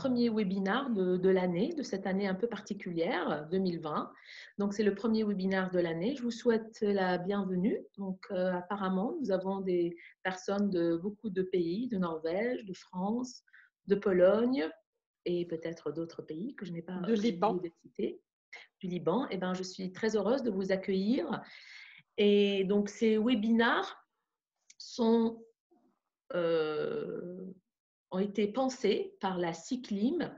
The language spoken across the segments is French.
premier webinaire de l'année, de cette année un peu particulière, 2020. Donc, c'est le premier webinaire de l'année. Je vous souhaite la bienvenue. Donc, apparemment, nous avons des personnes de beaucoup de pays, de Norvège, de France, de Pologne et peut-être d'autres pays que je n'ai pas De Liban. oublié de citer, du Liban. Eh bien, je suis très heureuse de vous accueillir. Et donc, ces webinaires ont été pensés par la CICLIM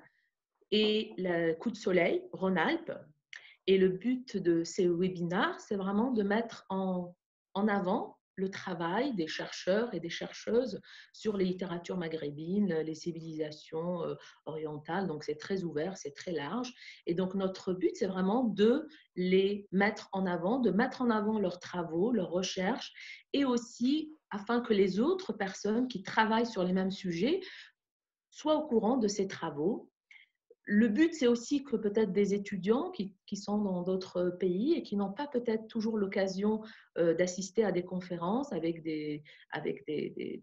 et le Coup de Soleil, Rhône-Alpes. Et le but de ces webinaires, c'est vraiment de mettre en avant le travail des chercheurs et des chercheuses sur les littératures maghrébines, les civilisations orientales. Donc, c'est très ouvert, c'est très large. Et donc, notre but, c'est vraiment de les mettre en avant, de mettre en avant leurs travaux, leurs recherches, et aussi afin que les autres personnes qui travaillent sur les mêmes sujets soient au courant de ces travaux. Le but, c'est aussi que peut-être des étudiants qui sont dans d'autres pays et qui n'ont pas peut-être toujours l'occasion d'assister à des conférences avec des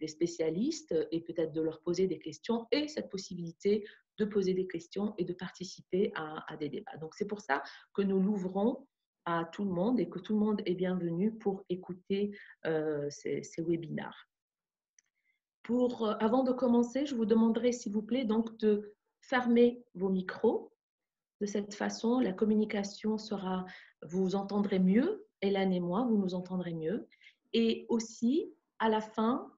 spécialistes et peut-être de leur poser des questions et cette possibilité de poser des questions et de participer à des débats. Donc, c'est pour ça que nous l'ouvrons à tout le monde et que tout le monde est bienvenu pour écouter ces webinaires. Avant de commencer, je vous demanderai, s'il vous plaît, donc de fermez vos micros. De cette façon, la communication sera, vous entendrez mieux, Hélène et moi, vous nous entendrez mieux. Et aussi, à la fin,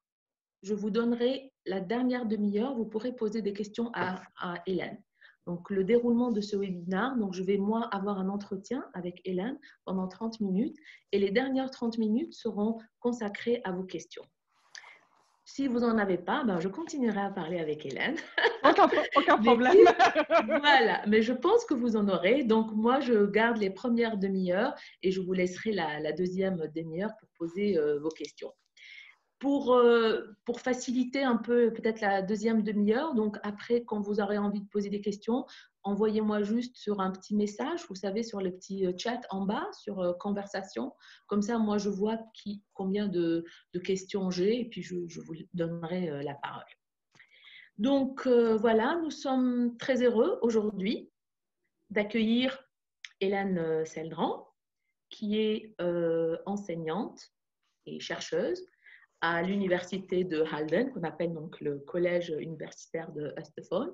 je vous donnerai la dernière demi-heure, vous pourrez poser des questions à Hélène. Donc, le déroulement de ce webinaire, donc je vais, moi, avoir un entretien avec Hélène pendant 30 minutes et les dernières 30 minutes seront consacrées à vos questions. Si vous n'en avez pas, ben je continuerai à parler avec Hélène. Aucun problème. Voilà, mais je pense que vous en aurez. Donc, moi, je garde les premières demi-heures et je vous laisserai la deuxième demi-heure pour poser vos questions. Pour faciliter un peu peut-être la deuxième demi-heure, donc après, quand vous aurez envie de poser des questions, envoyez-moi juste sur un petit message, vous savez, sur le petit chat en bas, sur conversation. Comme ça, moi, je vois combien de questions j'ai et puis je vous donnerai la parole. Donc, voilà, nous sommes très heureux aujourd'hui d'accueillir Hélène Seldran, qui est enseignante et chercheuse à l'université de Halden, qu'on appelle donc le collège universitaire de Østfold.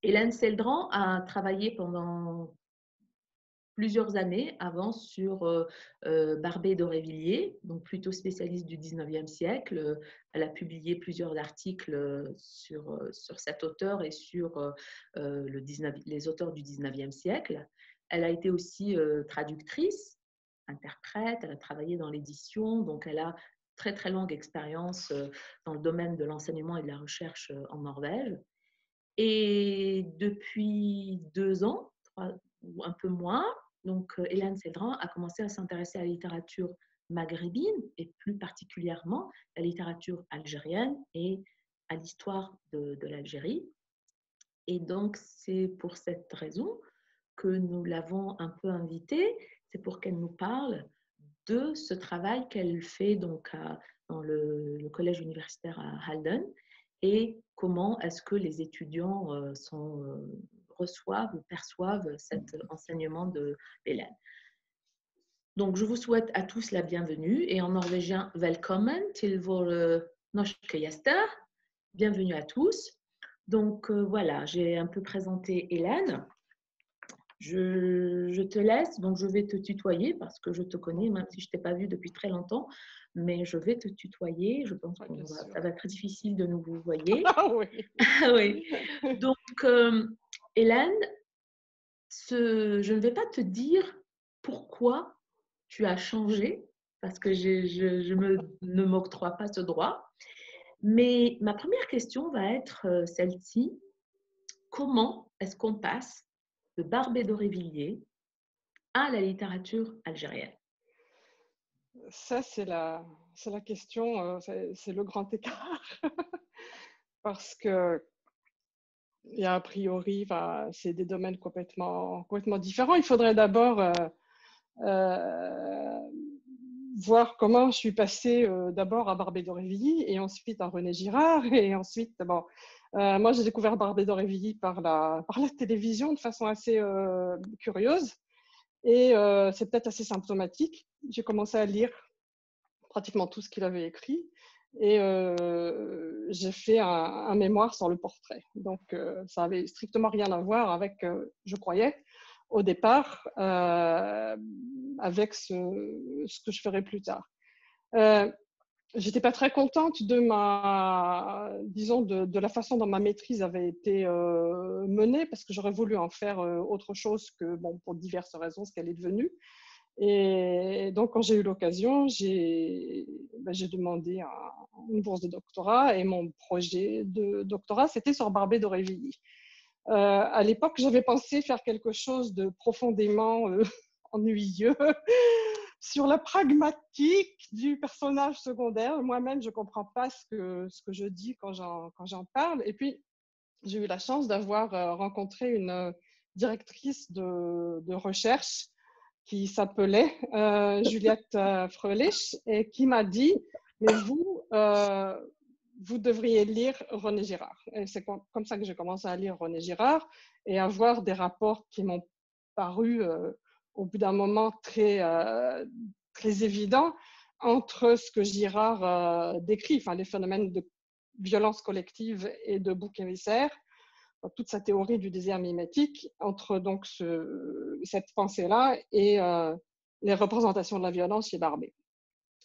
Hélène Seldran a travaillé pendant plusieurs années avant sur Barbé d'Aurevilliers, donc plutôt spécialiste du 19e siècle. Elle a publié plusieurs articles sur cet auteur et sur les auteurs du 19e siècle. Elle a été aussi traductrice, interprète, elle a travaillé dans l'édition, donc elle a très très longue expérience dans le domaine de l'enseignement et de la recherche en Norvège. Et depuis 2 ans, ou un peu moins, donc Hélène Seldran a commencé à s'intéresser à la littérature maghrébine et plus particulièrement la littérature algérienne et à l'histoire de l'Algérie. Et donc, c'est pour cette raison que nous l'avons un peu invitée, c'est pour qu'elle nous parle de ce travail qu'elle fait donc dans le collège universitaire à Halden et comment est-ce que les étudiants reçoivent ou perçoivent cet enseignement de Hélène. Donc, je vous souhaite à tous la bienvenue et en norvégien, velkommen til våre norske gjester. Bienvenue à tous. Donc, voilà, j'ai un peu présenté Hélène. Je te laisse, donc je vais te tutoyer parce que je te connais, même si je ne t'ai pas vue depuis très longtemps, mais je vais te tutoyer. Je pense que ça va être très difficile de nous vous voyer. Ah oui. Oui. Donc, Hélène, je ne vais pas te dire pourquoi tu as changé, parce que ne m'octroie pas ce droit. Mais ma première question va être celle-ci. Comment est-ce qu'on passe de Barbé d'Aurevilliers à la littérature algérienne? Ça, c'est la question, c'est le grand écart. Parce que, a priori, c'est des domaines complètement différents. Il faudrait d'abord voir comment je suis passée d'abord à Barbé d'Aurevilly et ensuite à René Girard et ensuite, Moi, j'ai découvert Barbé d'Aurevilly par la télévision de façon assez curieuse. Et c'est peut-être assez symptomatique. J'ai commencé à lire pratiquement tout ce qu'il avait écrit. Et j'ai fait un mémoire sur le portrait. Donc, ça avait strictement rien à voir avec, je croyais, au départ, avec ce que je ferai plus tard. J'étais pas très contente de disons, de la façon dont ma maîtrise avait été menée, parce que j'aurais voulu en faire autre chose que, bon, pour diverses raisons, ce qu'elle est devenue. Et donc, quand j'ai eu l'occasion, j'ai demandé une bourse de doctorat, et mon projet de doctorat, c'était sur Barbé d'Aurevilly. À l'époque, j'avais pensé faire quelque chose de profondément ennuyeux sur la pragmatique du personnage secondaire. Moi-même, je ne comprends pas ce que je dis quand j'en parle. Et puis, j'ai eu la chance d'avoir rencontré une directrice de recherche qui s'appelait Juliette Fröhlich, et qui m'a dit, mais vous devriez lire René Girard. Et c'est comme ça que j'ai commencé à lire René Girard et à voir des rapports qui m'ont paru au bout d'un moment très évidents entre ce que Girard décrit, enfin les phénomènes de violence collective et de bouc émissaire, toute sa théorie du désir mimétique, entre donc cette pensée-là et les représentations de la violence chez Barbé.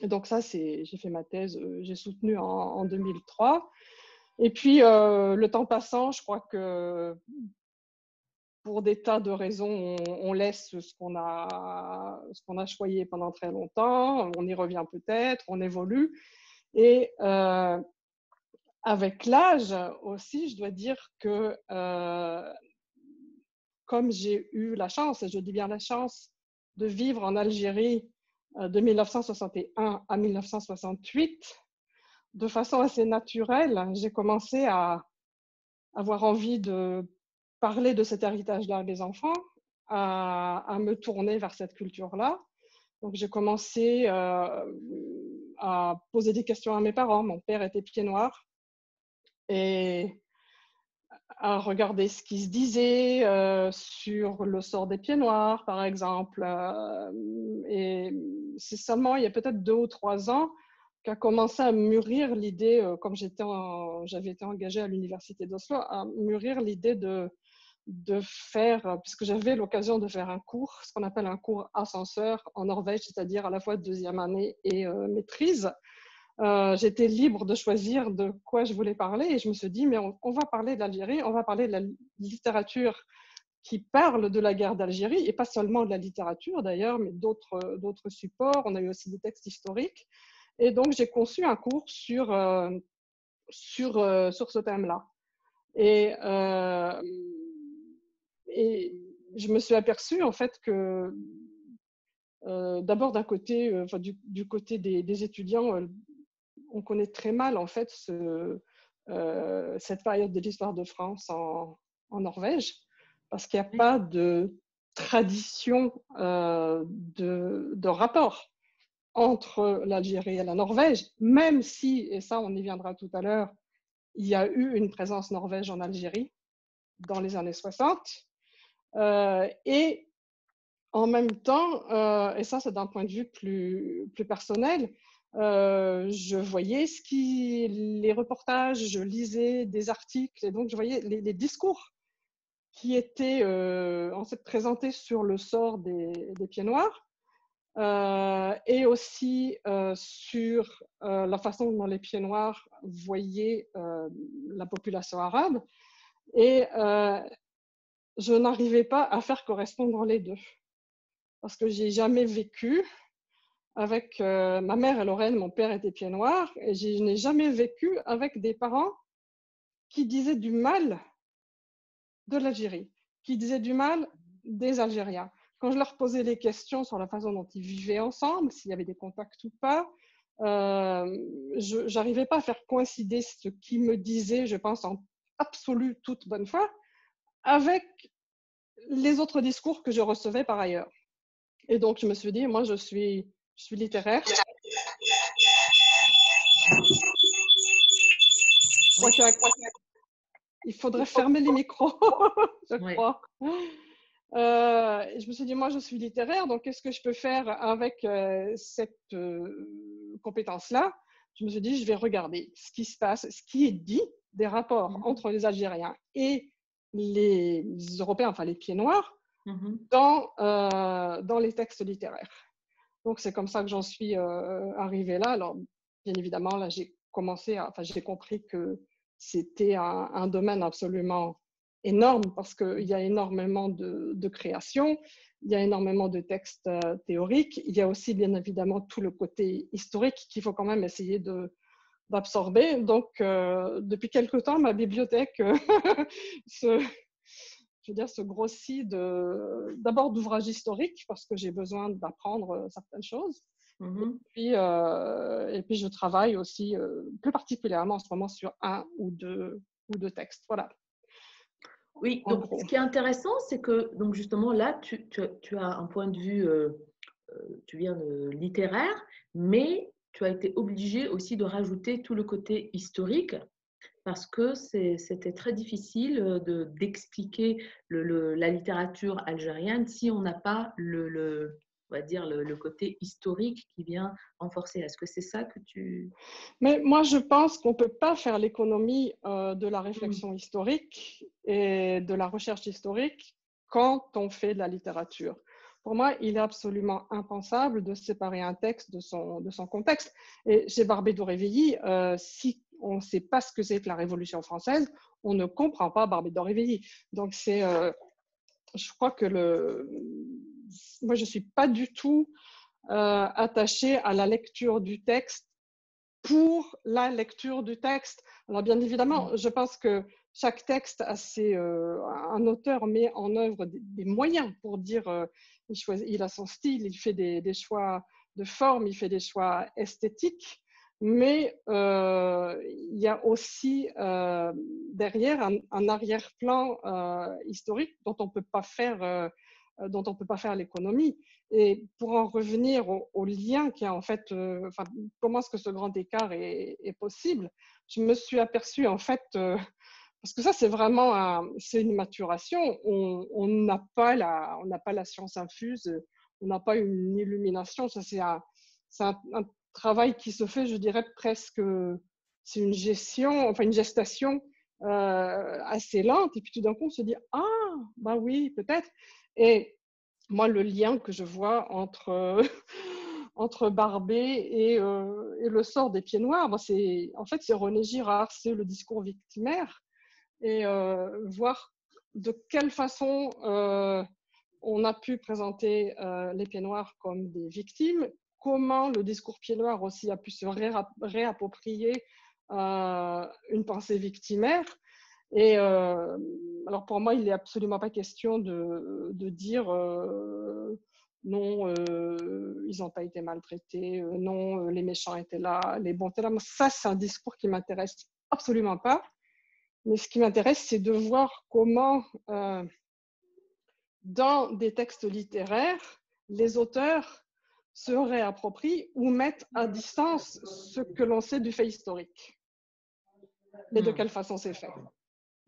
Et donc ça, j'ai fait ma thèse, j'ai soutenu en 2003. Et puis, le temps passant, je crois que pour des tas de raisons, on laisse ce qu'on a choyé pendant très longtemps, on y revient peut-être, on évolue. Et avec l'âge aussi, je dois dire que comme j'ai eu la chance, et je dis bien la chance, de vivre en Algérie de 1961 à 1968, de façon assez naturelle, j'ai commencé à avoir envie de parler de cet héritage-là à mes enfants, à me tourner vers cette culture-là. Donc, j'ai commencé à poser des questions à mes parents. Mon père était pied noir. Et à regarder ce qui se disait sur le sort des pieds noirs, par exemple. Et c'est seulement il y a peut-être 2 ou 3 ans qu'a commencé à mûrir l'idée, comme j'avais été engagée à l'université d'Oslo, à mûrir l'idée de faire, puisque j'avais l'occasion de faire un cours, ce qu'on appelle un cours ascenseur en Norvège, c'est-à-dire à la fois deuxième année et maîtrise. J'étais libre de choisir de quoi je voulais parler, et je me suis dit, mais on va parler de l'Algérie, on va parler de la littérature qui parle de la guerre d'Algérie, et pas seulement de la littérature d'ailleurs, mais d'autres supports. On a eu aussi des textes historiques. Et donc, j'ai conçu un cours sur ce thème-là. Et je me suis aperçue, en fait, que d'abord, d'un côté, du côté des étudiants, on connaît très mal, en fait, cette période de l'histoire de France en Norvège, parce qu'il n'y a pas de tradition de rapport entre l'Algérie et la Norvège, même si, et ça on y viendra tout à l'heure, il y a eu une présence norvège en Algérie dans les années 60. Et en même temps, et ça c'est d'un point de vue plus personnel, je voyais les reportages, je lisais des articles, et donc je voyais les discours qui étaient en fait présentés sur le sort des pieds noirs, et aussi sur la façon dont les pieds noirs voyaient la population arabe. Et je n'arrivais pas à faire correspondre les deux, parce que j'ai jamais vécu avec ma mère est lorraine, mon père était pied noir, et je n'ai jamais vécu avec des parents qui disaient du mal de l'Algérie, qui disaient du mal des Algériens. Quand je leur posais les questions sur la façon dont ils vivaient ensemble, s'il y avait des contacts ou pas, je n'arrivais pas à faire coïncider ce qu'ils me disaient, je pense en absolue toute bonne foi, avec les autres discours que je recevais par ailleurs. Et donc, je me suis dit, moi, je suis littéraire. il faudrait fermer les micros, je Ouais. crois. Je me suis dit, moi, je suis littéraire, donc qu'est-ce que je peux faire avec cette compétence-là? Je me suis dit, je vais regarder ce qui se passe, ce qui est dit des rapports Mhm. entre les Algériens et les Européens, enfin les pieds noirs, Mhm. dans les textes littéraires. Donc, c'est comme ça que j'en suis arrivée là. Alors, bien évidemment, là, j'ai compris que c'était un domaine absolument énorme parce qu'il y a énormément de créations, il y a énormément de textes théoriques, il y a aussi, bien évidemment, tout le côté historique qu'il faut quand même essayer d'absorber. Donc, depuis quelque temps, ma bibliothèque se, je veux dire, se grossit d'abord d'ouvrages historiques parce que j'ai besoin d'apprendre certaines choses. Mhm. Et puis je travaille aussi plus particulièrement en ce moment sur un ou deux textes. Voilà, Oui, en donc gros. ce qui est intéressant, c'est que donc justement là, tu as un point de vue, tu viens de littéraire, mais tu as été obligé aussi de rajouter tout le côté historique parce que c'était très difficile d'expliquer la littérature algérienne si on n'a pas on va dire le côté historique qui vient renforcer. Est-ce que c'est ça que tu... Mais moi, je pense qu'on ne peut pas faire l'économie de la Mm. réflexion historique et de la recherche historique quand on fait de la littérature. Pour moi, il est absolument impensable de séparer un texte de son contexte. Et chez Barbé d'Aurevilly, si on ne sait pas ce que c'est que la Révolution française, on ne comprend pas Barbé d'Aurevilly. Donc, je crois que moi, je ne suis pas du tout attachée à la lecture du texte pour la lecture du texte. Alors bien évidemment, je pense que chaque texte un auteur met en œuvre des moyens pour dire, il a son style, il fait des choix de forme, il fait des choix esthétiques, mais il y a aussi derrière un arrière-plan historique dont on peut pas faire l'économie. Et pour en revenir au lien qui a en fait, comment est-ce que ce grand écart est possible, je me suis aperçue en fait, parce que ça c'est vraiment c'est une maturation, on n'a pas la science infuse, on n'a pas une illumination, ça c'est un travail qui se fait, je dirais presque, c'est une gestation assez lente, et puis tout d'un coup on se dit, ah, bah oui, peut-être. Et moi, le lien que je vois entre Barbé et le sort des pieds noirs, en fait, c'est René Girard, c'est le discours victimaire. Et voir de quelle façon on a pu présenter les pieds noirs comme des victimes, comment le discours pieds noirs aussi a pu se réapproprier une pensée victimaire. Et alors pour moi, il n'est absolument pas question de dire non, ils n'ont pas été maltraités, non, les méchants étaient là, les bons étaient là. Ça, c'est un discours qui m'intéresse absolument pas. Mais ce qui m'intéresse, c'est de voir comment, dans des textes littéraires, les auteurs se réapproprient ou mettent à distance ce que l'on sait du fait historique et de Mm. quelle façon c'est fait.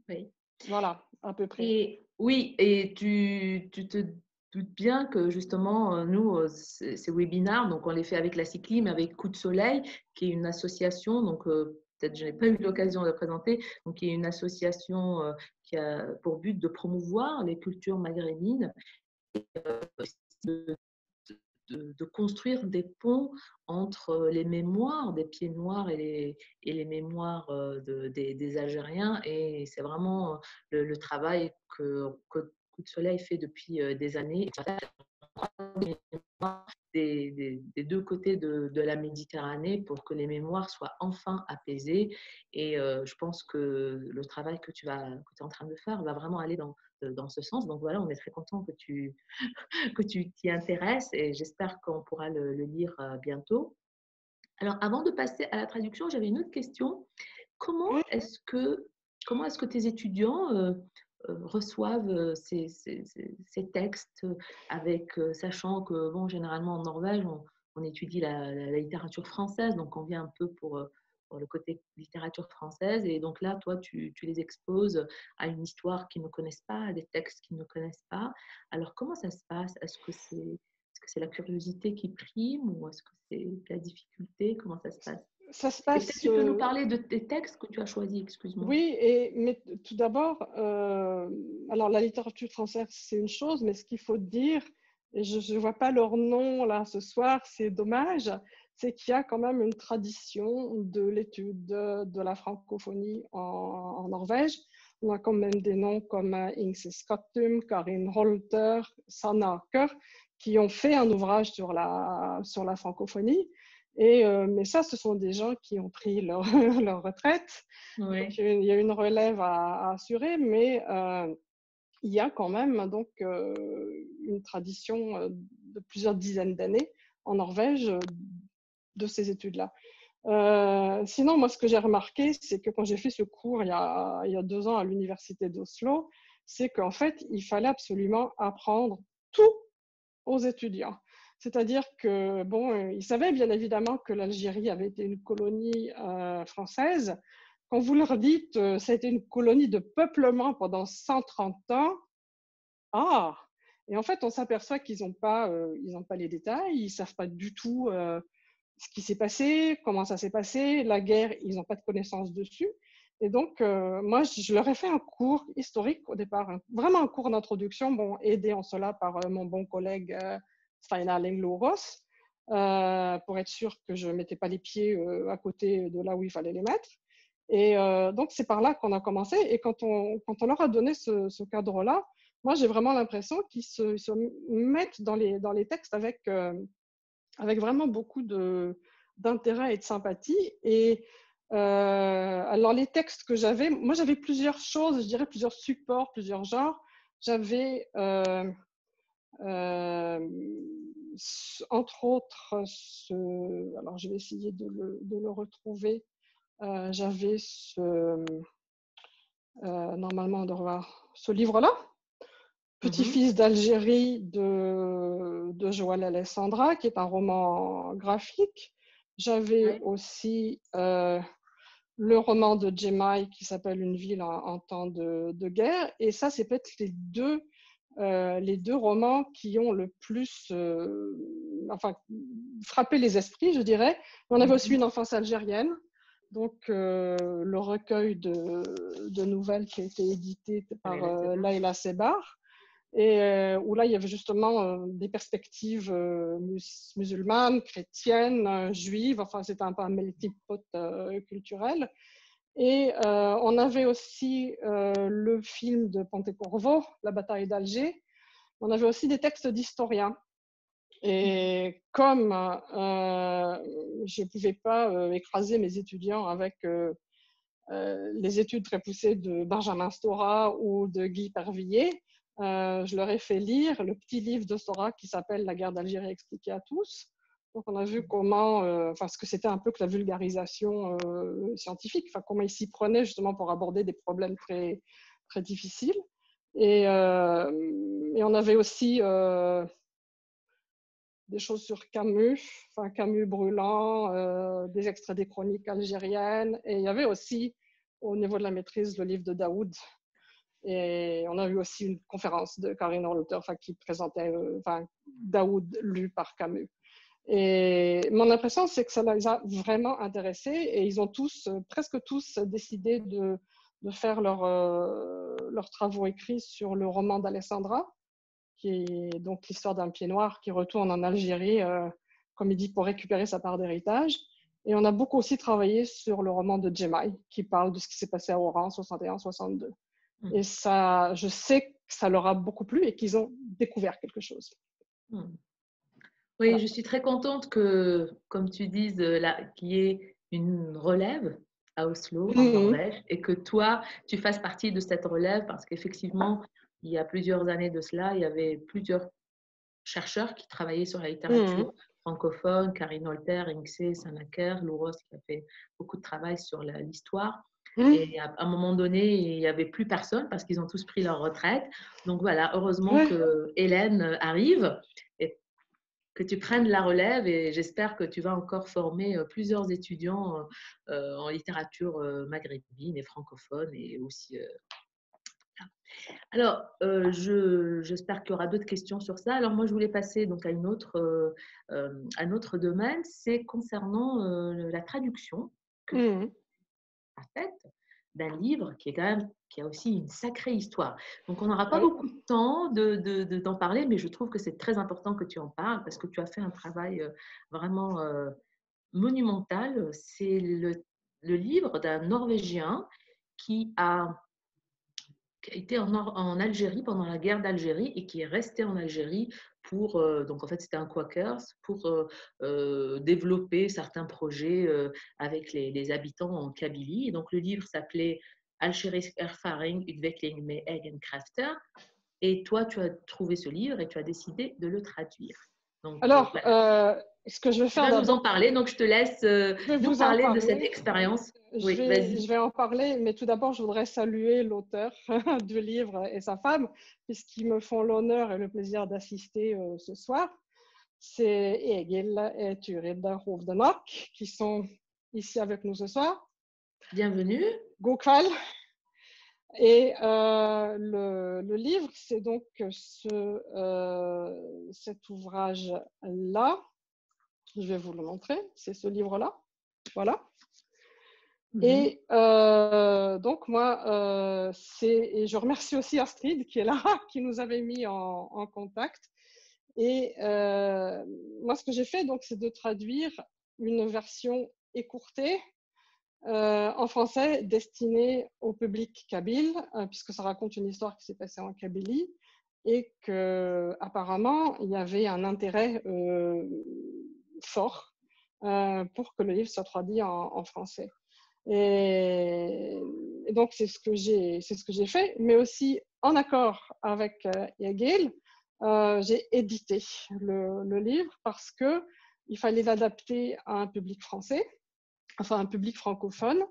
Oui. Voilà, à peu près. Et oui, et tu te doutes bien que justement, nous, ces webinaires, donc on les fait avec la CICLI, mais avec Coup de Soleil, qui est une association, donc peut-être je n'ai pas eu l'occasion de la présenter, donc qui est une association qui a pour but de promouvoir les cultures maghrébines, de, de construire des ponts entre les mémoires des pieds noirs et les mémoires des Algériens. Et c'est vraiment le travail que Coup de Soleil fait depuis des années. Des deux côtés de la Méditerranée pour que les mémoires soient enfin apaisées. Et je pense que le travail que tu es en train de faire va vraiment aller dans ce sens. Donc voilà, on est très content que tu t'y intéresses et j'espère qu'on pourra le lire bientôt. Alors, avant de passer à la traduction, j'avais une autre question. Comment Oui. est-ce que, comment est-ce que tes étudiants reçoivent ces textes avec, sachant que, bon, généralement en Norvège, on étudie la littérature française, donc on vient un peu pour le côté littérature française. Et donc là, toi, tu les exposes à une histoire qu'ils ne connaissent pas, à des textes qu'ils ne connaissent pas. Alors, comment ça se passe? Est-ce que c'est la curiosité qui prime ou est-ce que c'est la difficulté? Comment ça se passe? Ça se Et peut-être passe, tu peux nous parler de tes textes que tu as choisis, excuse-moi. oui, mais tout d'abord, alors la littérature française, c'est une chose, mais ce qu'il faut dire, et je ne vois pas leur nom là ce soir, c'est dommage, c'est qu'il y a quand même une tradition de l'étude de la francophonie en Norvège. On a quand même des noms comme Ingse Skattum, Karin Holter, Sanna Aker, qui ont fait un ouvrage sur la francophonie. Mais ça, ce sont des gens qui ont pris leur, leur retraite. Donc, Oui. il y a une relève à assurer, mais il y a quand même donc, une tradition de plusieurs dizaines d'années en Norvège de ces études-là. Sinon, moi, ce que j'ai remarqué, c'est que quand j'ai fait ce cours il y a 2 ans à l'université d'Oslo, c'est qu'en fait, il fallait absolument apprendre tout aux étudiants. C'est-à-dire que, bon, ils savaient bien évidemment que l'Algérie avait été une colonie française. Quand vous leur dites ça a été une colonie de peuplement pendant 130 ans, ah! Et en fait, on s'aperçoit qu'ils n'ont pas les détails, ils ne savent pas du tout ce qui s'est passé, comment ça s'est passé, la guerre, ils n'ont pas de connaissances dessus. Et donc, moi, je leur ai fait un cours historique au départ, vraiment un cours d'introduction, bon, aidé en cela par mon bon collègue Steina Lenglo-Ross, pour être sûr que je ne mettais pas les pieds à côté de là où il fallait les mettre. Et donc, c'est par là qu'on a commencé. Et quand on leur a donné ce cadre-là, moi, j'ai vraiment l'impression qu'ils se mettent dans les textes avec vraiment beaucoup d'intérêt et de sympathie. Et alors, les textes que j'avais, moi, j'avais plusieurs choses, je dirais plusieurs supports, plusieurs genres. J'avais, entre autres, alors je vais essayer de le retrouver. J'avais normalement, on doit revoir ce livre-là, Petit-fils d'Algérie de Joël Alessandra, qui est un roman graphique. J'avais Oui. aussi le roman de Jemai qui s'appelle Une ville en temps de guerre. Et ça, c'est peut-être les deux romans qui ont le plus enfin, frappé les esprits, je dirais. On avait aussi Une enfance algérienne, donc le recueil de nouvelles qui a été édité par Laila Sebar. Et où là, il y avait justement des perspectives musulmanes, chrétiennes, juives, enfin, c'était un peu un melting pot culturel. Et on avait aussi le film de Pontecorvo, La bataille d'Alger. On avait aussi des textes d'historiens. Et comme je ne pouvais pas écraser mes étudiants avec les études très poussées de Benjamin Stora ou de Guy Pervilliers, je leur ai fait lire le petit livre de Stora qui s'appelle La guerre d'Algérie expliquée à tous. Donc on a vu comment, enfin ce que c'était un peu que la vulgarisation scientifique, enfin comment ils s'y prenaient justement pour aborder des problèmes très, très difficiles. Et on avait aussi des choses sur Camus, enfin Camus brûlant, des extraits des chroniques algériennes. Et il y avait aussi, au niveau de la maîtrise, le livre de Daoud. Et on a eu aussi une conférence de Karine Holter qui présentait Daoud lu par Camus. Et mon impression, c'est que ça les a vraiment intéressés et ils ont tous, presque tous, décidé de faire leurs travaux écrits sur le roman d'Alessandra, qui est donc l'histoire d'un pied noir qui retourne en Algérie, comme il dit, pour récupérer sa part d'héritage. Et on a beaucoup aussi travaillé sur le roman de Jemai, qui parle de ce qui s'est passé à Oran, 61-62. Et ça, je sais que ça leur a beaucoup plu et qu'ils ont découvert quelque chose. Oui, Voilà. je suis très contente que, comme tu dises, qu'il y ait une relève à Oslo, en Norvège, et que toi, tu fasses partie de cette relève, parce qu'effectivement, il y a plusieurs années de cela, il y avait plusieurs chercheurs qui travaillaient sur la littérature francophone, Karin Holter, Ingse Sanaker, Louros qui a fait beaucoup de travail sur l'histoire. Et à un moment donné, il n'y avait plus personne parce qu'ils ont tous pris leur retraite. Donc voilà, heureusement que Hélène arrive. Et que tu prennes la relève et j'espère que tu vas encore former plusieurs étudiants en littérature maghrébine et francophone et aussi. Alors, j'espère qu'il y aura d'autres questions sur ça. Alors, moi, je voulais passer donc à un autre domaine, c'est concernant la traduction que tu Mhm. as faite d'un livre qui est quand même, qui a aussi une sacrée histoire. Donc, on n'aura pas Oui. beaucoup de temps d'en parler, mais je trouve que c'est très important que tu en parles parce que tu as fait un travail vraiment monumental. C'est le livre d'un Norvégien qui a été en Algérie pendant la guerre d'Algérie et qui est resté en Algérie pour, donc en fait c'était un Quakers, pour développer certains projets avec les habitants en Kabylie. Et donc le livre s'appelait Algerisch Erfaring, Utveckling met Eigenkraften. Et toi, tu as trouvé ce livre et tu as décidé de le traduire. Donc Alors, voilà, ce que je vais tu faire vas nous en d'abord, parler. Donc je te laisse je vais nous vous en parler de cette parler. expérience. Je Oui, vais, vas-y. je vais en parler, mais tout d'abord, je voudrais saluer l'auteur du livre et sa femme, puisqu'ils me font l'honneur et le plaisir d'assister ce soir. C'est Egil et Turid Hovdenok qui sont ici avec nous ce soir. Bienvenue. God kveld. Et le livre, c'est donc cet ouvrage-là. Je vais vous le montrer. C'est ce livre-là. Voilà. Et donc, moi, et je remercie aussi Astrid qui est là, qui nous avait mis en contact. Et moi, ce que j'ai fait, donc, c'est de traduire une version écourtée en français destinée au public kabyle, puisque ça raconte une histoire qui s'est passée en Kabylie et qu'apparemment, il y avait un intérêt fort pour que le livre soit traduit en français. Et donc, c'est ce que j'ai fait, mais aussi en accord avec Egil, j'ai édité le livre parce qu'il fallait l'adapter à un public français, enfin un public francophone.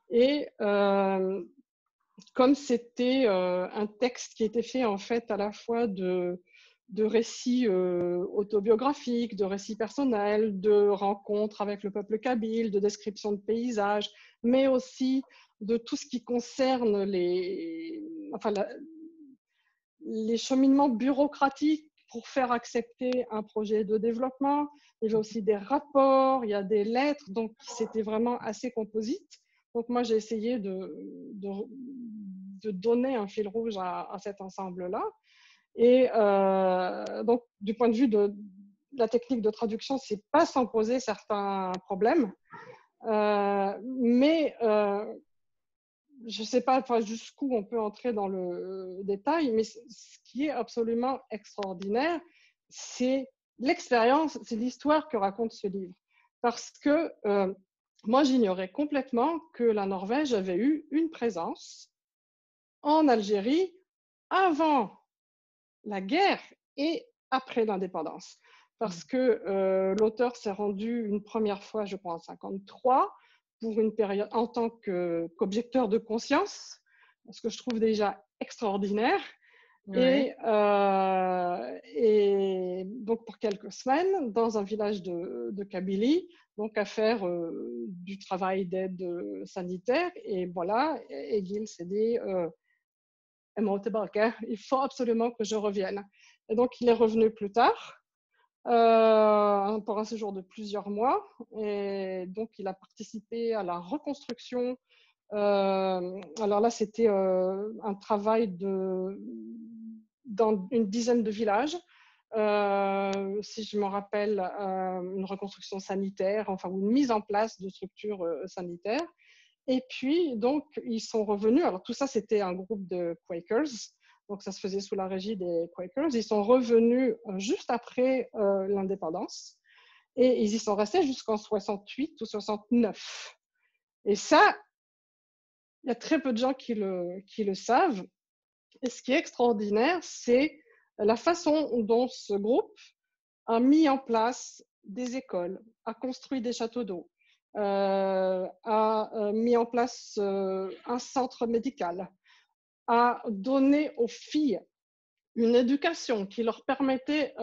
Et comme c'était un texte qui était fait en fait à la fois de récits autobiographiques, de récits personnels, de rencontres avec le peuple kabyle, de descriptions de paysages, mais aussi de tout ce qui concerne les cheminements bureaucratiques pour faire accepter un projet de développement. Il y avait aussi des rapports, il y a des lettres, donc c'était vraiment assez composite. Donc moi, j'ai essayé de donner un fil rouge à cet ensemble-là. Et donc, du point de vue de la technique de traduction, c'est pas sans poser certains problèmes. Mais je ne sais pas jusqu'où on peut entrer dans le détail, mais ce qui est absolument extraordinaire, c'est l'expérience, c'est l'histoire que raconte ce livre. Parce que moi, j'ignorais complètement que la Norvège avait eu une présence en Algérie avant la guerre et après l'indépendance. Parce que l'auteur s'est rendu une première fois, je crois, en 1953, pour une période en tant qu'objecteur de conscience, ce que je trouve déjà extraordinaire. Ouais. Et donc pour quelques semaines dans un village de Kabylie, donc à faire du travail d'aide sanitaire. Et voilà, Egil s'est dit il faut absolument que je revienne. Et donc il est revenu plus tard pour un séjour de plusieurs mois. Et donc il a participé à la reconstruction. Alors là, c'était un travail dans une dizaine de villages. Si je me rappelle, une reconstruction sanitaire, enfin une mise en place de structures sanitaires. Et puis, donc, ils sont revenus. Alors, tout ça, c'était un groupe de Quakers. Donc, ça se faisait sous la régie des Quakers. Ils sont revenus juste après l'indépendance. Et ils y sont restés jusqu'en 68 ou 69. Et ça, il y a très peu de gens qui le savent. Et ce qui est extraordinaire, c'est la façon dont ce groupe a mis en place des écoles, a construit des châteaux d'eau, a mis en place un centre médical, a donné aux filles une éducation qui leur permettait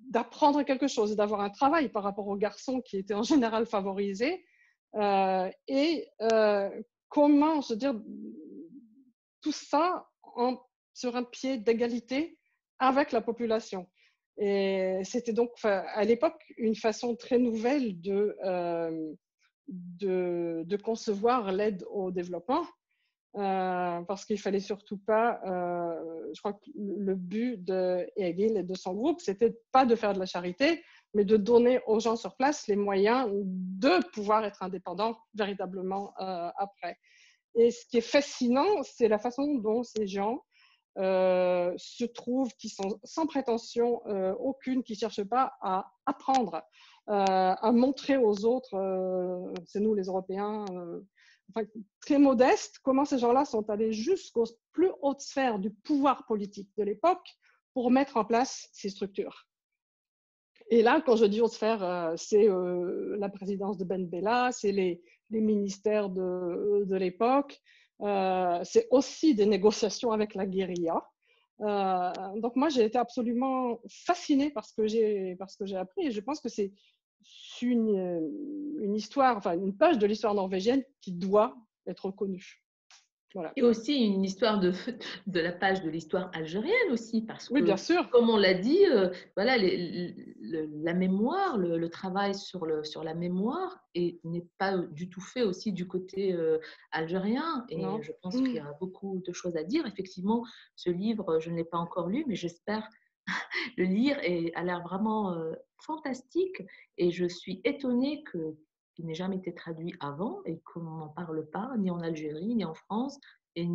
d'apprendre quelque chose, d'avoir un travail par rapport aux garçons qui étaient en général favorisés, comment, je veux dire, tout ça sur un pied d'égalité avec la population. Et c'était donc à l'époque une façon très nouvelle de concevoir l'aide au développement, parce qu'il fallait surtout pas, je crois que le but de Hegel et de son groupe, c'était pas de faire de la charité, mais de donner aux gens sur place les moyens de pouvoir être indépendants véritablement après. Et ce qui est fascinant, c'est la façon dont ces gens se trouvent, qui sont sans prétention aucune, qui ne cherchent pas à apprendre, à montrer aux autres, c'est nous les Européens, enfin, très modestes, comment ces gens-là sont allés jusqu'aux plus hautes sphères du pouvoir politique de l'époque pour mettre en place ces structures. Et là, quand je dis haute sphère, c'est la présidence de Ben Bella, c'est les ministères de l'époque, c'est aussi des négociations avec la guérilla. Donc moi, j'ai été absolument fascinée par ce que j'ai appris, et je pense que c'est une histoire, enfin une page de l'histoire norvégienne qui doit être connue. Voilà. Et aussi une histoire de la page de l'histoire algérienne aussi, parce Oui, bien que, sûr. comme on l'a dit, voilà, la mémoire, le travail sur la mémoire n'est pas du tout fait aussi du côté algérien. Et Non. je pense qu'il y a beaucoup de choses à dire. Effectivement, ce livre, je ne l'ai pas encore lu, mais j'espère le lire et a l'air vraiment fantastique. Et je suis étonnée qu'il n'ait jamais été traduit avant et qu'on n'en parle pas, ni en Algérie, ni en France, et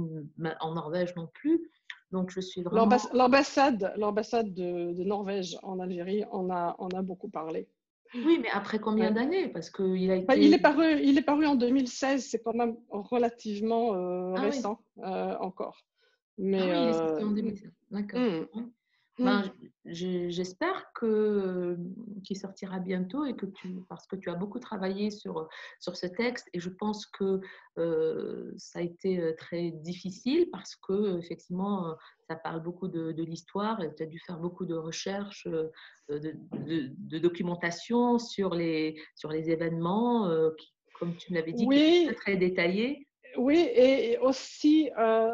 en Norvège non plus. Donc, je suis vraiment… L'ambassade de Norvège en Algérie en a beaucoup parlé. Oui, mais après combien Ouais. d'années? Parce qu'il a Il été… est paru en 2016, c'est quand même relativement Ah oui, récent encore. ah Mais oui, il est sorti en 2016. D'accord. hmm, hmm. Ben, j'espère qu'il sortira bientôt et parce que tu as beaucoup travaillé sur ce texte, et je pense que ça a été très difficile parce que effectivement ça parle beaucoup de l'histoire, et tu as dû faire beaucoup de recherches, de documentation sur les événements qui, comme tu me l'avais dit, qui étaient très, Oui, très détaillés. oui, et aussi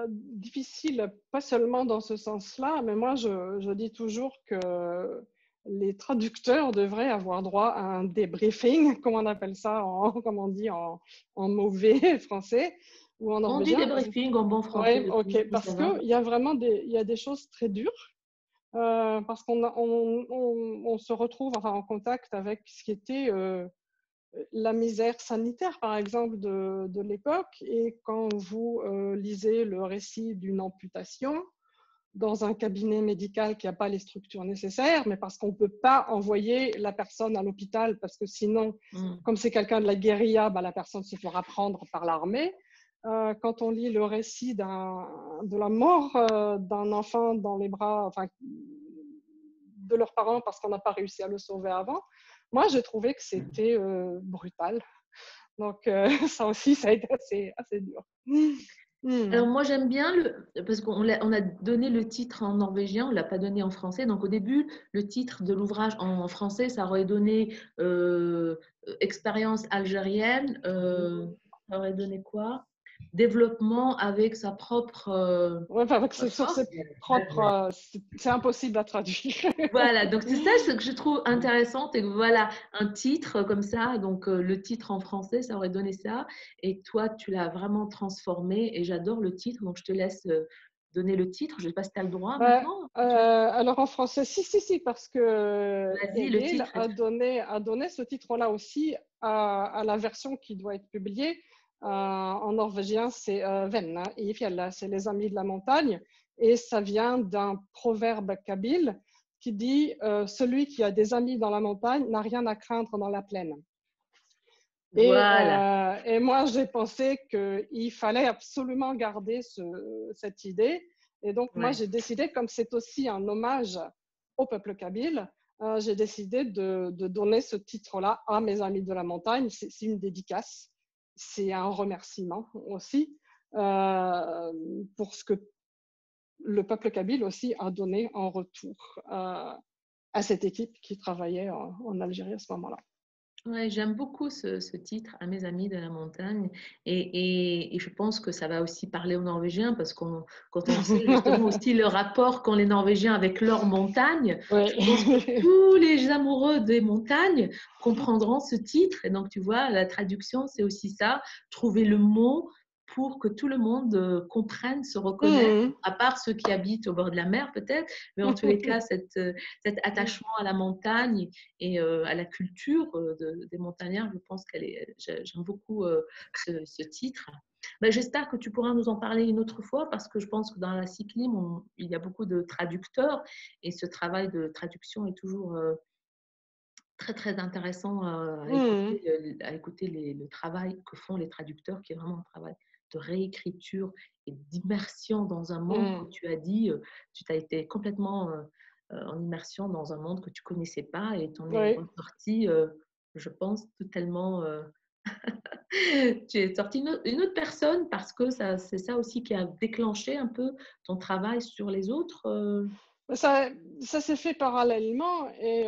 difficile, pas seulement dans ce sens-là, mais moi je dis toujours que les traducteurs devraient avoir droit à un débriefing, comme on appelle ça, comme on dit en mauvais français ou en On dit norvégien. débriefing en bon Oui, français, ok, oui, ça parce va. qu'il y a vraiment il y a des choses très dures, parce on se retrouve enfin, en contact avec ce qui était la misère sanitaire, par exemple, de l'époque. Et quand vous lisez le récit d'une amputation dans un cabinet médical qui n'a pas les structures nécessaires, mais parce qu'on ne peut pas envoyer la personne à l'hôpital, parce que sinon, comme c'est quelqu'un de la guérilla, bah, la personne se fera prendre par l'armée. Quand on lit le récit de la mort d'un enfant dans les bras, enfin, de leurs parents parce qu'on n'a pas réussi à le sauver avant, moi, j'ai trouvé que c'était brutal. Donc, ça aussi, ça a été assez dur. Alors moi j'aime bien parce qu'on a donné le titre en norvégien, on ne l'a pas donné en français. Donc au début, le titre de l'ouvrage en français, ça aurait donné expérience algérienne. Ça aurait donné quoi? Développement avec sa propre Ouais, enfin, avec sur force. ses propres, c'est impossible à traduire. Voilà, donc c'est ça ce que je trouve intéressant, et que voilà, un titre comme ça, donc le titre en français, ça aurait donné ça, et toi, tu l'as vraiment transformé, et j'adore le titre, donc je te laisse donner le titre. Je ne sais pas si tu as le droit Ouais, maintenant. alors en français, si, parce que Vas-y, le Hegel titre. a donné ce titre-là aussi à la version qui doit être publiée. En norvégien, c'est Venner i fjella, c'est les amis de la montagne. Et ça vient d'un proverbe kabyle qui dit celui qui a des amis dans la montagne n'a rien à craindre dans la plaine. Voilà. Et moi, j'ai pensé qu'il fallait absolument garder cette idée. Et donc, moi, Ouais. j'ai décidé, comme c'est aussi un hommage au peuple kabyle, j'ai décidé de donner ce titre-là à mes amis de la montagne. C'est une dédicace, c'est un remerciement aussi pour ce que le peuple kabyle aussi a donné en retour. à cette équipe qui travaillait en Algérie à ce moment-là. Ouais, j'aime beaucoup ce titre, à mes amis de la montagne, et je pense que ça va aussi parler aux Norvégiens parce quand on sait justement aussi le rapport qu'ont les Norvégiens avec leur montagne, je pense que Oui. tous les amoureux des montagnes comprendront ce titre. Et donc, tu vois, la traduction, c'est aussi ça, trouver le mot pour que tout le monde comprenne, se reconnaisse, Mhm. à part ceux qui habitent au bord de la mer peut-être, mais en tous les cas, cet attachement à la montagne et à la culture des montagnards, je pense j'aime beaucoup ce titre. Ben, j'espère que tu pourras nous en parler une autre fois parce que je pense que dans la cyclisme, il y a beaucoup de traducteurs et ce travail de traduction est toujours très très intéressant Mhm. à écouter le travail que font les traducteurs qui est vraiment un travail de réécriture et d'immersion dans un monde, Mhm. comme tu as dit, tu t'as été complètement en immersion dans un monde que tu connaissais pas et tu en es Oui. ressorti, je pense, totalement. Tu es sorti une autre personne parce que c'est ça aussi qui a déclenché un peu ton travail sur les autres. Ça, ça s'est fait parallèlement et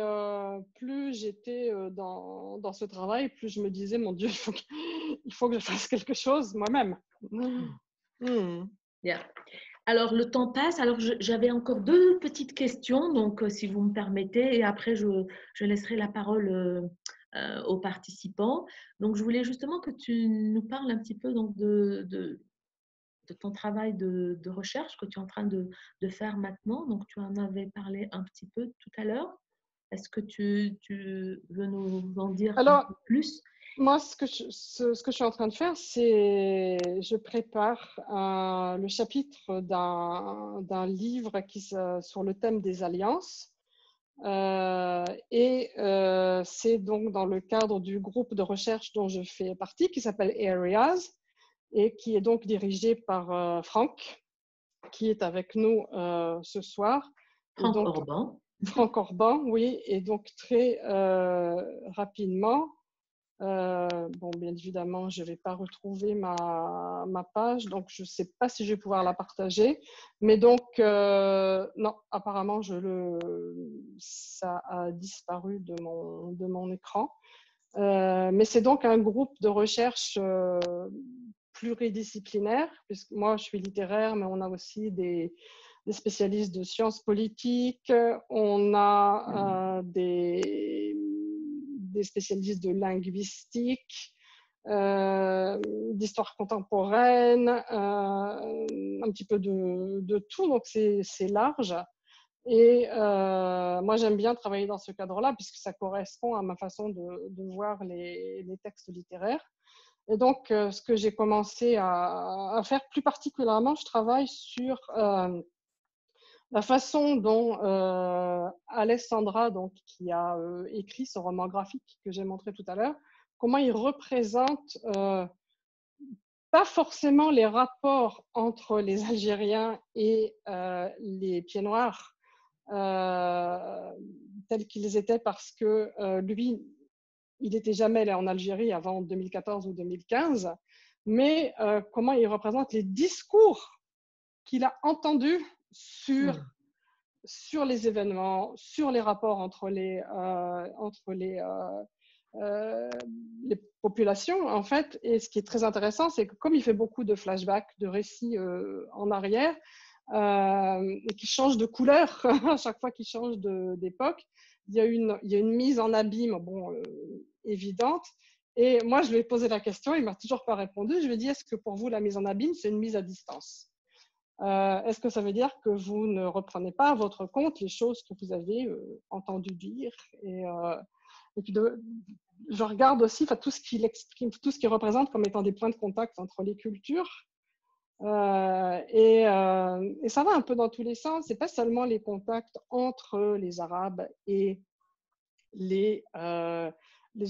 plus j'étais dans ce travail, plus je me disais, mon Dieu, il faut que je fasse quelque chose moi-même. Mhm. Bien. Alors, le temps passe. Alors, j'avais encore deux petites questions, donc si vous me permettez, et après, je laisserai la parole aux participants. Donc, je voulais justement que tu nous parles un petit peu donc, de ton travail de recherche que tu es en train de faire maintenant. Donc, tu en avais parlé un petit peu tout à l'heure. Est-ce que tu veux nous en dire un Alors, peu plus? moi, ce que je suis en train de faire, c'est je prépare le chapitre d'un livre sur le thème des alliances. C'est donc dans le cadre du groupe de recherche dont je fais partie, qui s'appelle Areas, et qui est donc dirigé par Franck, qui est avec nous ce soir. Et Franck donc, Orban. Franck Orban, oui, et donc très rapidement, bon, bien évidemment, je ne vais pas retrouver ma page, donc je ne sais pas si je vais pouvoir la partager. Mais donc, non, apparemment, ça a disparu de mon écran. Mais c'est donc un groupe de recherche pluridisciplinaire, puisque moi, je suis littéraire, mais on a aussi des spécialistes de sciences politiques, on a des spécialistes de linguistique, d'histoire contemporaine, un petit peu de tout, donc c'est large. Et moi, j'aime bien travailler dans ce cadre-là, puisque ça correspond à ma façon de voir les textes littéraires. Et donc, ce que j'ai commencé à faire plus particulièrement, je travaille sur la façon dont Alessandra, donc, qui a écrit ce roman graphique que j'ai montré tout à l'heure, comment il représente pas forcément les rapports entre les Algériens et les Pieds Noirs tels qu'ils étaient, parce que lui, il n'était jamais allé en Algérie avant 2014 ou 2015, mais comment il représente les discours qu'il a entendus sur les événements, sur les rapports entre les populations, en fait. Et ce qui est très intéressant, c'est que comme il fait beaucoup de flashbacks, de récits en arrière, et qui change de couleur à chaque fois qu'il change d'époque, il y a une mise en abîme évidente. Et moi, je lui ai posé la question, il ne m'a toujours pas répondu. Je lui ai dit, est-ce que pour vous, la mise en abîme, c'est une mise à distance? Est-ce que ça veut dire que vous ne reprenez pas à votre compte les choses que vous avez entendu dire? Et puis je regarde aussi tout ce qu'il exprime, tout ce qu'il représente comme étant des points de contact entre les cultures. Et ça va un peu dans tous les sens. C'est pas seulement les contacts entre les Arabes et les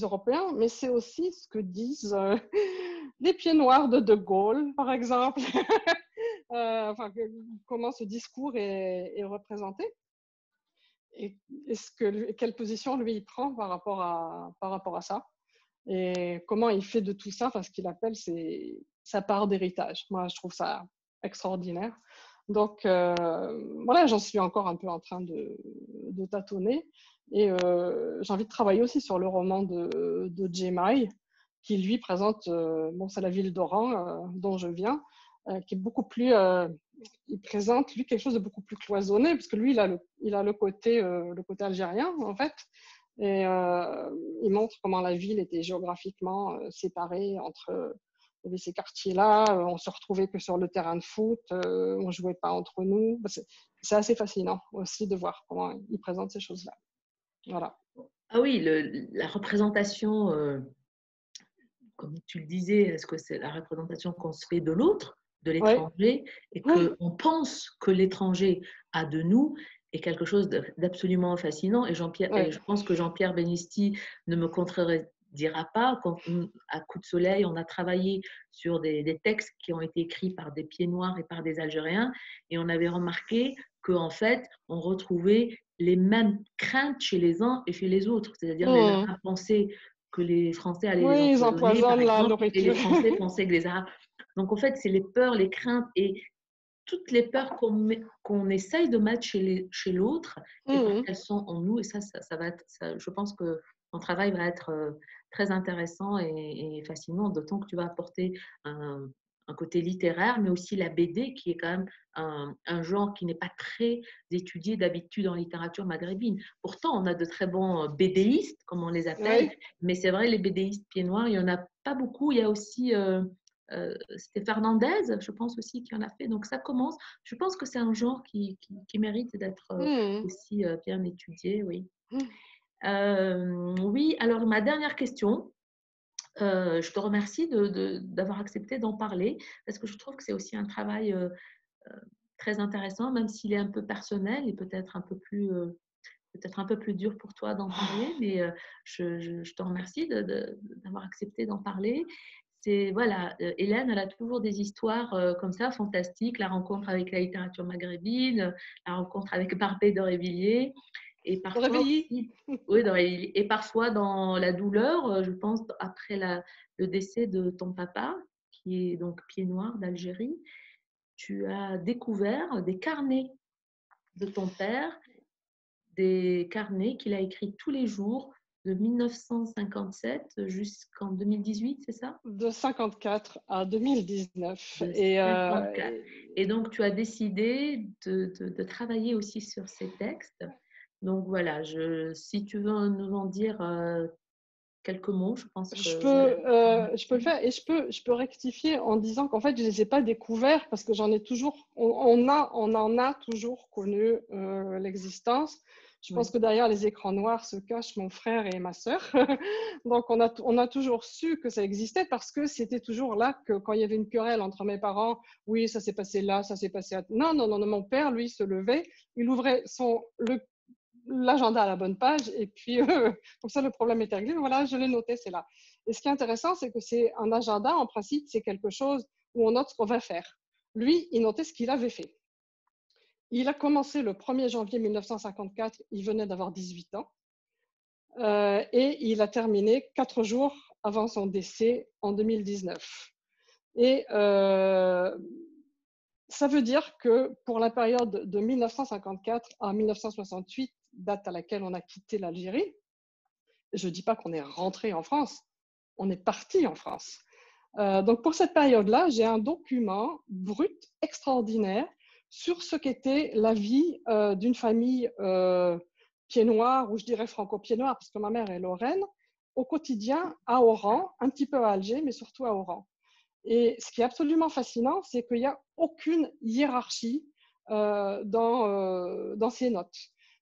Européens, mais c'est aussi ce que disent les pieds noirs de Gaulle, par exemple. Enfin, comment ce discours est représenté et quelle position lui il prend par rapport à ça, et comment il fait de tout ça, enfin, ce qu'il appelle sa part d'héritage. Moi, je trouve ça extraordinaire. Donc, voilà, j'en suis encore un peu en train de tâtonner. Et j'ai envie de travailler aussi sur le roman de Jemai, qui lui présente, bon, c'est la ville d'Oran, dont je viens, qui est beaucoup plus, il présente lui quelque chose de beaucoup plus cloisonné, parce que lui, il a le côté algérien, en fait. Et il montre comment la ville était géographiquement séparée entre il y avait ces quartiers-là, on se retrouvait que sur le terrain de foot, on jouait pas entre nous. C'est assez fascinant aussi de voir comment il présente ces choses-là. Voilà. Ah oui, la représentation, comme tu le disais, est-ce que c'est la représentation qu'on se fait de l'autre, de Oui, l'étranger, et oui, qu'on pense que l'étranger a de nous, est quelque chose d'absolument fascinant. Et oui. je pense que Jean-Pierre Benisti ne me contredira pas. Quand, à Coup de Soleil, on a travaillé sur des textes qui ont été écrits par des pieds noirs et par des Algériens, et on avait remarqué qu'en fait, on retrouvait les mêmes craintes chez les uns et chez les autres, c'est-à-dire les Arabes pensaient que les Français allaient les Oui, ils empoisonner, par empoisonnent la exemple, et les nourriture. Français pensaient que les Arabes. Donc, en fait, c'est les peurs, les craintes et toutes les peurs qu'on essaye de mettre chez l'autre, et parce qu'elles sont en nous. Et ça va être, je pense que ton travail va être très intéressant et fascinant, d'autant que tu vas apporter un côté littéraire, mais aussi la BD, qui est quand même un genre qui n'est pas très étudié d'habitude en littérature maghrébine. Pourtant, on a de très bons BDistes, comme on les appelle, Oui, mais c'est vrai, les BDistes pieds noirs, il n'y en a pas beaucoup. Il y a aussi c'était Fernandez, je pense aussi, qui en a fait. Donc ça commence. Je pense que c'est un genre qui mérite d'être aussi bien étudié, oui. Oui, alors ma dernière question, je te remercie d'avoir accepté d'en parler, parce que je trouve que c'est aussi un travail très intéressant, même s'il est un peu personnel et peut-être un peu plus dur pour toi d'en parler, mais je te remercie d'avoir accepté d'en parler. C'est, voilà, Hélène, elle a toujours des histoires comme ça, fantastiques, la rencontre avec la littérature maghrébine, la rencontre avec Barbé d'Aurevilliers, et de parfois réveiller. aussi, oui, et parfois dans la douleur, je pense, après le décès de ton papa, qui est donc pied noir d'Algérie, tu as découvert des carnets de ton père, des carnets qu'il a écrits tous les jours de 1957 jusqu'en 2018, c'est ça? De 54 à 2019. De 54. Et donc, tu as décidé de travailler aussi sur ces textes. Donc, voilà, si tu veux nous en dire quelques mots, je pense que voilà. Je peux le faire et je peux rectifier en disant qu'en fait, je ne les ai pas découverts parce que j'en ai toujours, on en a toujours connu l'existence. Je pense Oui. que derrière les écrans noirs se cachent mon frère et ma sœur. Donc, on a toujours su que ça existait parce que c'était toujours là que quand il y avait une querelle entre mes parents, oui, ça s'est passé là, ça s'est passé là. Non, non, non, non, mon père, lui, se levait, il ouvrait l'agenda à la bonne page et puis comme ça le problème est réglé. Voilà, je l'ai noté, c'est là. Et ce qui est intéressant, c'est que c'est un agenda, en principe, c'est quelque chose où on note ce qu'on va faire. Lui, il notait ce qu'il avait fait. Il a commencé le 1er janvier 1954, il venait d'avoir 18 ans, et il a terminé 4 jours avant son décès en 2019. Et ça veut dire que pour la période de 1954 à 1968, date à laquelle on a quitté l'Algérie, je ne dis pas qu'on est rentré en France, on est parti en France. Donc pour cette période-là, j'ai un document brut extraordinaire sur ce qu'était la vie d'une famille pied noir, ou je dirais franco-pied noir, parce que ma mère est lorraine, au quotidien à Oran, un petit peu à Alger, mais surtout à Oran. Et ce qui est absolument fascinant, c'est qu'il n'y a aucune hiérarchie dans ces notes.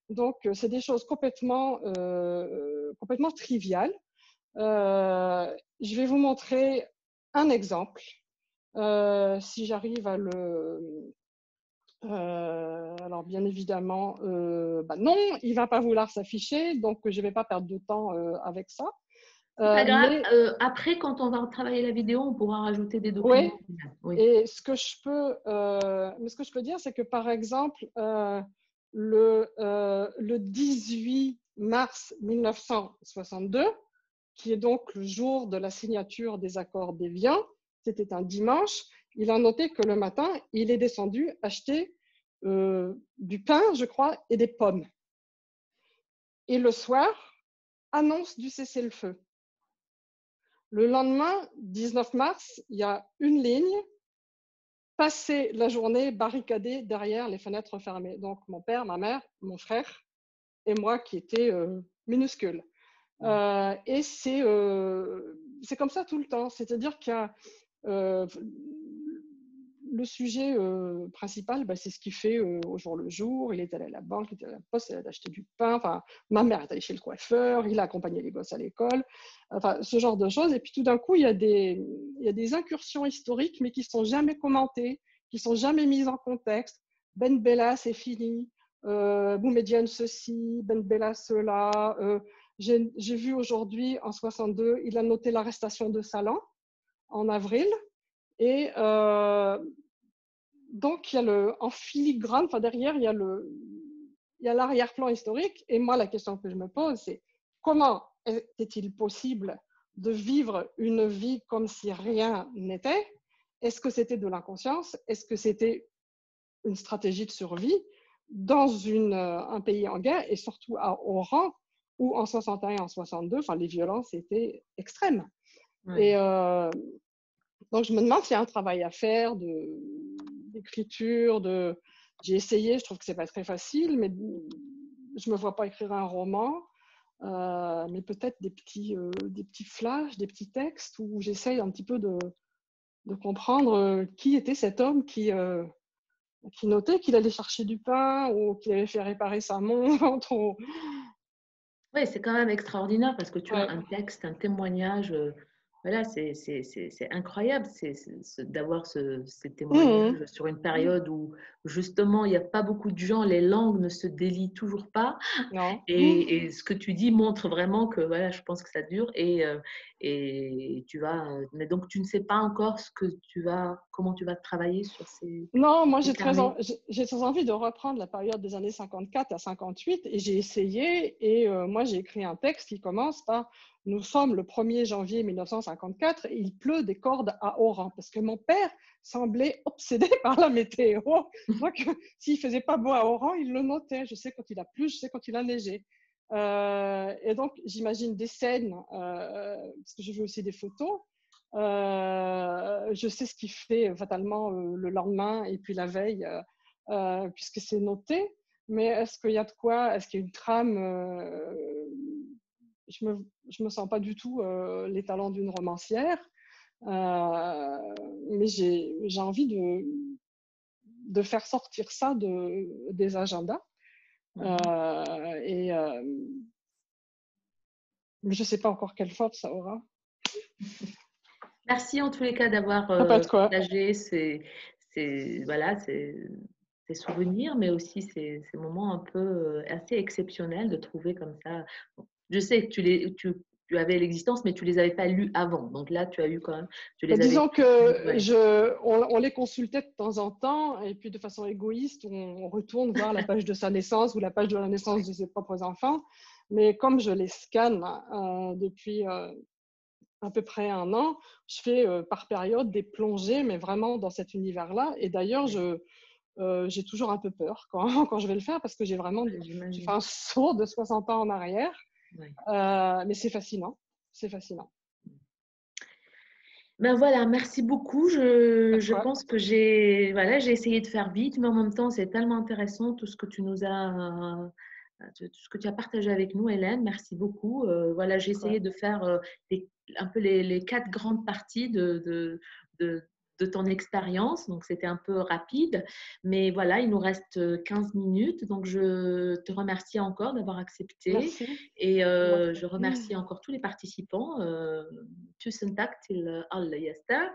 Donc, c'est des choses complètement triviales. Je vais vous montrer un exemple, si j'arrive à le... alors, bien évidemment, non, il ne va pas vouloir s'afficher, donc je ne vais pas perdre de temps avec ça. C'est pas grave. Mais Après, quand on va travailler la vidéo, on pourra rajouter des oui, documents. Oui. et ce que je peux dire, c'est que par exemple, le 18 mars 1962, qui est donc le jour de la signature des accords d'Évian, c'était un dimanche, il a noté que le matin, il est descendu acheter du pain, je crois, et des pommes. Et le soir, annonce du cessez-le-feu. Le lendemain, 19 mars, il y a une ligne, passer la journée barricadée derrière les fenêtres fermées. Donc, mon père, ma mère, mon frère et moi qui étaient minuscules. Et c'est comme ça tout le temps. C'est-à-dire qu'il y a le sujet principal, c'est ce qu'il fait au jour le jour. Il est allé à la banque, il est allé à la poste, il a acheté du pain. Enfin, ma mère est allée chez le coiffeur, il a accompagné les gosses à l'école. Enfin, ce genre de choses. Et puis tout d'un coup, il y a des incursions historiques, mais qui ne sont jamais commentées, qui ne sont jamais mises en contexte. Ben Bella, c'est fini. Boumediene, ceci. Ben Bella, cela. J'ai vu aujourd'hui, en 62, il a noté l'arrestation de Salan en avril. Et donc, il y a en filigrane, derrière, il y a l'arrière-plan historique. Et moi, la question que je me pose, c'est comment est-il possible de vivre une vie comme si rien n'était? Est-ce que c'était de l'inconscience? Est-ce que c'était une stratégie de survie dans un pays en guerre, et surtout à Oran, où en 61 et en 62, les violences étaient extrêmes. Ouais. Et donc, je me demande s'il y a un travail à faire d'écriture, j'ai essayé, je trouve que c'est pas très facile, mais je me vois pas écrire un roman, mais peut-être des petits flashs, des petits textes où j'essaye un petit peu de comprendre qui était cet homme qui notait qu'il allait chercher du pain ou qu'il allait faire réparer sa montre. Oui, c'est quand même extraordinaire parce que tu as un texte, un témoignage. Voilà, c'est incroyable d'avoir ces témoignages sur une période où justement il n'y a pas beaucoup de gens, les langues ne se délient toujours pas. Non. Et ce que tu dis montre vraiment que voilà, je pense que ça dure et tu vas. Mais donc tu ne sais pas encore comment tu vas travailler sur ces. Non, moi j'ai très envie de reprendre la période des années 54 à 58 et j'ai essayé et moi j'ai écrit un texte qui commence par « Nous sommes le 1er janvier 1954 et il pleut des cordes à Oran » parce que mon père semblait obsédé par la météo. Donc s'il faisait pas beau à Oran, il le notait. Je sais quand il a plu, je sais quand il a neigé. Et donc j'imagine des scènes, parce que j'ai vu aussi des photos. Je sais ce qu'il fait fatalement le lendemain et puis la veille, puisque c'est noté. Mais est-ce qu'il y a de quoi? Est-ce qu'il y a une trame? Je me sens pas du tout les talents d'une romancière, mais j'ai envie de faire sortir ça des agendas. Et je ne sais pas encore quelle forme ça aura. Merci en tous les cas d'avoir partagé ces souvenirs, mais aussi ces moments un peu assez exceptionnels de trouver comme ça. Bon, je sais que tu avais l'existence, mais tu ne les avais pas lus avant. Donc là, tu as eu quand même. Disons que on les consultait de temps en temps, et puis de façon égoïste, on retourne voir la page de sa naissance ou la page de la naissance de ses propres enfants. Mais comme je les scanne depuis à peu près 1 an, je fais par période des plongées, mais vraiment dans cet univers-là. Et d'ailleurs, j'ai toujours un peu peur quand je vais le faire parce que j'ai fait un saut de 60 ans en arrière. Mais c'est fascinant. C'est fascinant. Ben voilà, merci beaucoup. Je pense que j'ai essayé de faire vite, mais en même temps, c'est tellement intéressant tout ce que tu as partagé avec nous, Hélène. Merci beaucoup. Voilà, j'ai essayé de faire un peu les 4 grandes parties de ton expérience. Donc, c'était un peu rapide. Mais voilà, il nous reste 15 minutes. Donc, je te remercie encore d'avoir accepté. Merci. Et je remercie encore tous les participants. Tusen tack till alla gäster.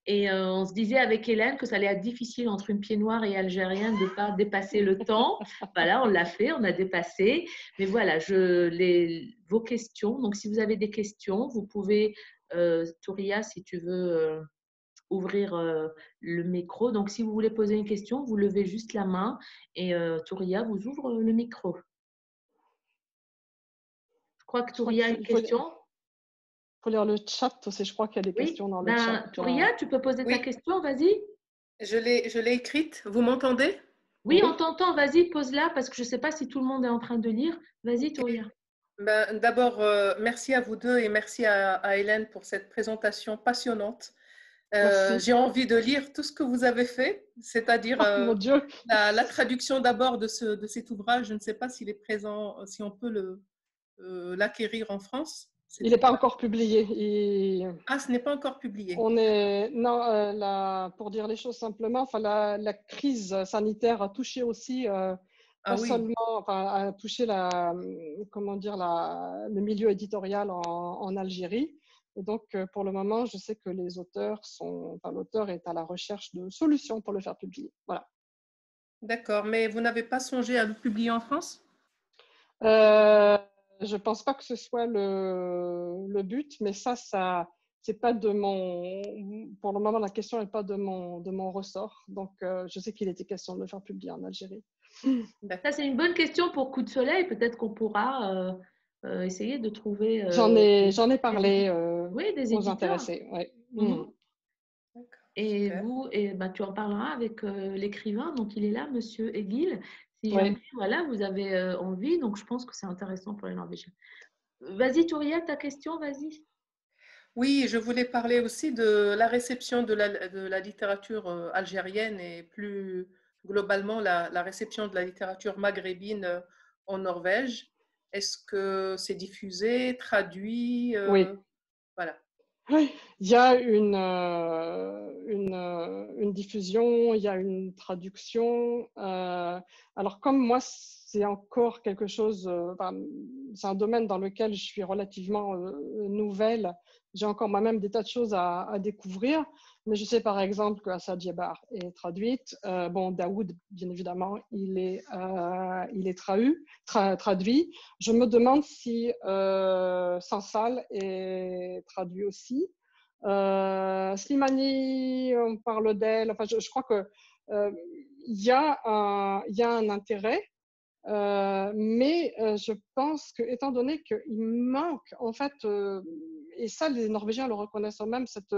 Et on se disait avec Hélène que ça allait être difficile entre une pied noire et algérienne de ne pas dépasser le temps. Voilà, on l'a fait, on a dépassé. Mais voilà, vos questions. Donc, si vous avez des questions, vous pouvez, Touria, si tu veux ouvrir le micro. Donc, si vous voulez poser une question, vous levez juste la main et Touria vous ouvre le micro. Je crois que Touria a une question. faut lire le chat aussi. Je crois qu'il y a des Oui. questions dans le chat. Ben, Touria, tu peux poser ta Oui, question, vas-y. je l'ai écrite. Vous m'entendez? Oui, on Oui. t'entend, vas-y, pose-la parce que je ne sais pas si tout le monde est en train de lire. Vas-y, Ok. Touria. Ben, d'abord, merci à vous deux et merci à Hélène pour cette présentation passionnante. Merci. J'ai envie de lire tout ce que vous avez fait, c'est-à-dire Oh mon Dieu. la traduction d'abord de cet ouvrage. Je ne sais pas s'il est présent, si on peut l'acquérir en France. Il Cet n'est pas ouvrage. encore publié. Ah, ce n'est pas encore publié. On est, non, pour dire les choses simplement, enfin, la crise sanitaire a touché aussi, Ah pas oui, seulement, enfin, a touché comment dire, le milieu éditorial en Algérie. Et donc, pour le moment, je sais que les auteurs enfin, l'auteur est à la recherche de solutions pour le faire publier. Voilà. d'accord. Mais vous n'avez pas songé à le publier en France? Euh, je pense pas que ce soit le but, mais ça, c'est pas de pour le moment, la question n'est pas de mon ressort. Donc, je sais qu'il était question de le faire publier en Algérie. Ça, c'est une bonne question pour Coup de Soleil. Peut-être qu'on pourra essayer de trouver J'en ai des, parlé oui, des aux éditeurs. intéressés. Ouais. Mhm. D'accord, Et super. vous, ben, tu en parleras avec l'écrivain, donc il est là, Monsieur Egil. Si jamais Ouais. voilà, vous avez envie, donc je pense que c'est intéressant pour les Norvégiens. Vas-y, Touria, ta question, vas-y. Oui, je voulais parler aussi de la réception de la littérature algérienne et plus globalement la réception de la littérature maghrébine en Norvège. Est-ce que c'est diffusé, traduit Oui. voilà. Oui, il y a une diffusion, il y a une traduction. Alors, comme moi, c'est encore quelque chose, enfin, c'est un domaine dans lequel je suis relativement nouvelle. J'ai encore moi-même des tas de choses à découvrir. Mais je sais par exemple que Assa Djebar est traduite. Bon, Daoud, bien évidemment, il est traduit. Je me demande si Sansal est traduit aussi. Slimani, on parle d'elle. Enfin, je crois que il y a un intérêt, mais je pense que, étant donné qu'il manque, en fait, et ça, les Norvégiens le reconnaissent eux-mêmes, cette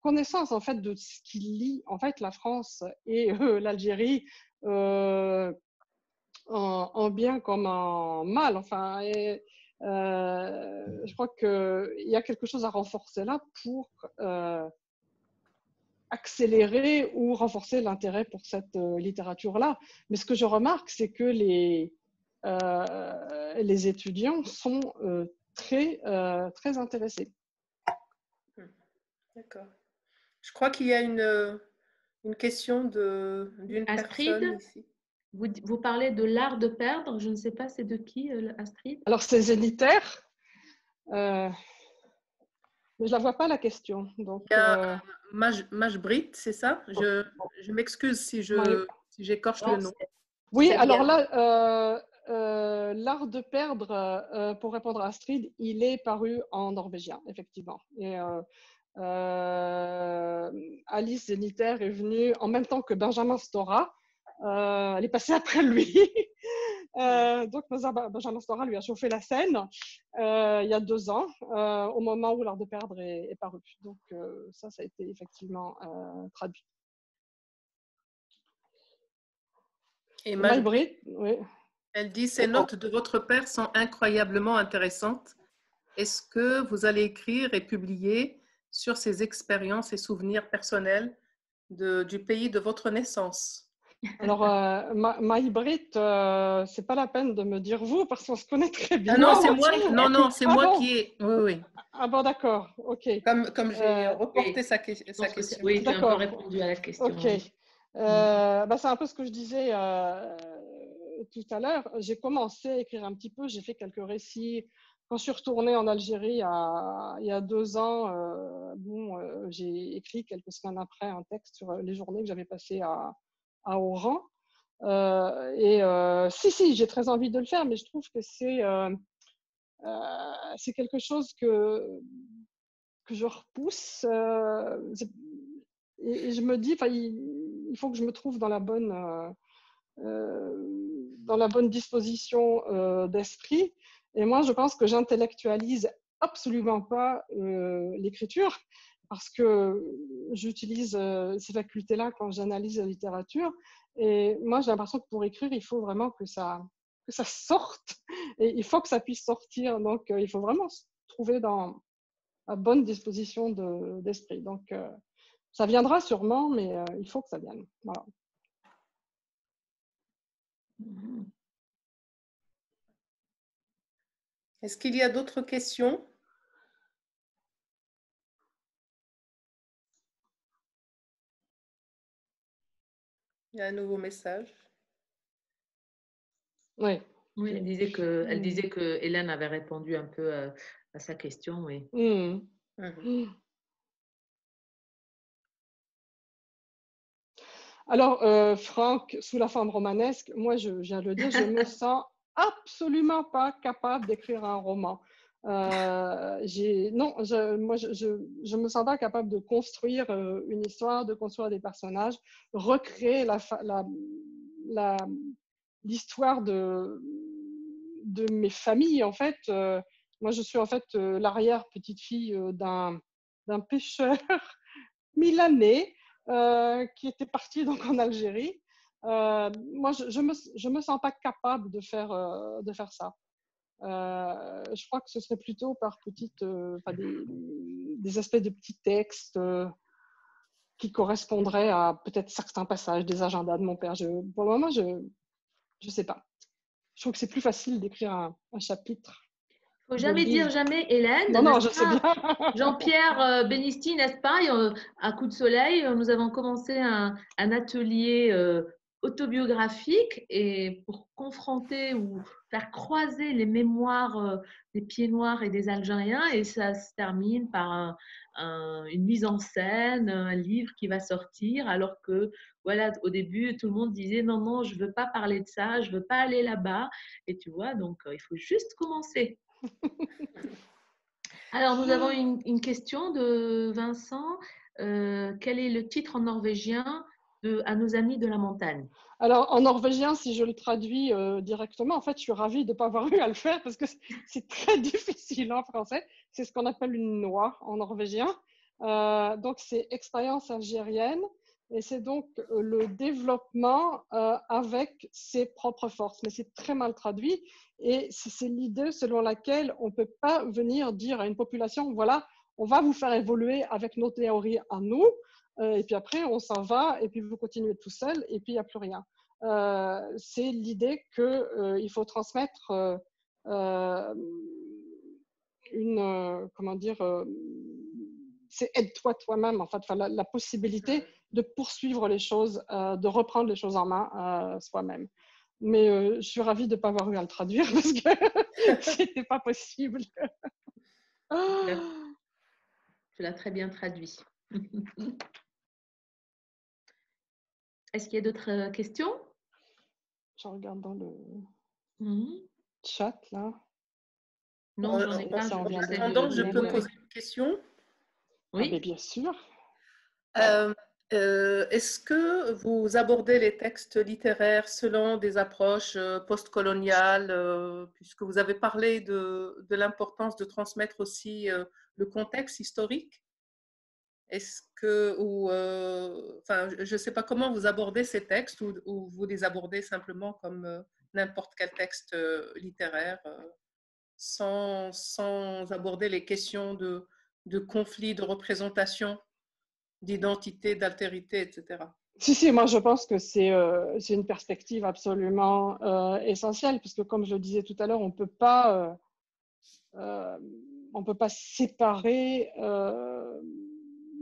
connaissance en fait de ce qui lie en fait la France et l'Algérie. En bien comme en mal. Enfin, je crois qu'il y a quelque chose à renforcer là pour accélérer ou renforcer l'intérêt pour cette littérature-là. Mais ce que je remarque, c'est que les étudiants sont très intéressés. D'accord. Je crois qu'il y a une question d'une Astrid, personne ici. vous parlez de l'art de perdre. Je ne sais pas, c'est de qui, Astrid? Alors, c'est zénitaire, mais je ne la vois pas la question. Donc, Il y a Majbrit, c'est ça? Je m'excuse si j'écorche le Non, nom. oui, c'est alors bien. là, l'art de perdre, pour répondre à Astrid, il est paru en norvégien, effectivement. Et Alice Zeniter est venue en même temps que Benjamin Stora. Elle est passée après lui. Donc, Benjamin Stora lui a chauffé la scène il y a 2 ans, au moment où l'art de perdre est paru. Donc, ça a été effectivement traduit. Et Majbrit, Maïbrit, oui. elle dit: ces notes de votre père sont incroyablement intéressantes. Est-ce que vous allez écrire et publier sur ces expériences et souvenirs personnels du pays de votre naissance? Alors, Maïbrit, c'est pas la peine de me dire vous parce qu'on se connaît très bien. Ah non, c'est moi. Non, non, c'est Ah moi bon? qui ai. Oui, oui. Ah bon, d'accord, ok. Comme j'ai reporté Oui, sa je pense que question. oui, tu as un peu D'accord, répondu à la question. ok. Oui. Mm. C'est un peu ce que je disais tout à l'heure. J'ai commencé à écrire un petit peu, j'ai fait quelques récits. Quand je suis retournée en Algérie il y a 2 ans, j'ai écrit quelques semaines après un texte sur les journées que j'avais passées à Oran. Si, j'ai très envie de le faire, mais je trouve que c'est quelque chose que je repousse. Et je me dis, il faut que je me trouve dans la bonne disposition d'esprit. Et moi, je pense que j'intellectualise absolument pas l'écriture, parce que j'utilise ces facultés-là quand j'analyse la littérature. Et moi, j'ai l'impression que pour écrire, il faut vraiment que ça sorte, et il faut que ça puisse sortir. Donc, il faut vraiment se trouver dans la bonne disposition d'esprit. Donc, ça viendra sûrement, mais il faut que ça vienne. Voilà. Est-ce qu'il y a d'autres questions? Il y a un nouveau message. Oui. Oui, elle disait que Hélène avait répondu un peu à sa question, oui. Alors, Franck, sous la forme romanesque, moi, je viens de le dire, je me sens absolument pas capable d'écrire un roman. Non, moi, je me sens pas capable de construire une histoire, de construire des personnages, recréer l'histoire de mes familles. En fait, moi, je suis en fait l'arrière-petite-fille d'un pêcheur milanais qui était parti donc en Algérie. Moi, je me sens pas capable de faire ça. Je crois que ce serait plutôt par des aspects de petits textes qui correspondraient à peut-être certains passages des agendas de mon père. Pour le moment, je sais pas. Je trouve que c'est plus facile d'écrire un chapitre. Faut jamais dire jamais, Hélène. Non, je sais bien. Jean-Pierre Benisti, n'est-ce pas? À Coup de Soleil, nous avons commencé un atelier autobiographique, et pour confronter ou faire croiser les mémoires des Pieds-Noirs et des Algériens, et ça se termine par une mise en scène, un livre qui va sortir, alors que voilà, au début, tout le monde disait non, non, je veux pas parler de ça, je veux pas aller là-bas. Et tu vois, donc il faut juste commencer. Alors, nous avons une question de Vincent. Quel est le titre en norvégien à nos amis de la montagne? Alors, en norvégien, si je le traduis directement, en fait, je suis ravie de ne pas avoir eu à le faire parce que c'est très difficile en français. C'est ce qu'on appelle une noix en norvégien. Donc, c'est expérience algérienne, et c'est donc le développement avec ses propres forces. Mais c'est très mal traduit, et c'est l'idée selon laquelle on ne peut pas venir dire à une population, voilà, on va vous faire évoluer avec nos théories à nous. Et puis après, on s'en va, et puis vous continuez tout seul, et puis il n'y a plus rien. C'est l'idée qu'il faut transmettre comment dire, c'est aide-toi toi-même, en fait, la possibilité de poursuivre les choses, de reprendre les choses en main soi-même. Mais je suis ravie de ne pas avoir eu à le traduire parce que c'était pas possible. Tu l'as très bien traduit. Est-ce qu'il y a d'autres questions? Je regarde dans le chat, là. Non, j'en ai pas. Je peux poser une question? Oui. Ah, mais bien sûr. Est-ce que vous abordez les textes littéraires selon des approches postcoloniales, puisque vous avez parlé de l'importance de transmettre aussi le contexte historique? Est-ce que, enfin, je ne sais pas comment vous abordez ces textes, ou vous les abordez simplement comme n'importe quel texte littéraire, sans aborder les questions de conflit, de représentation, d'identité, d'altérité, etc. Si, moi je pense que c'est une perspective absolument essentielle, parce que comme je le disais tout à l'heure, on ne peut pas séparer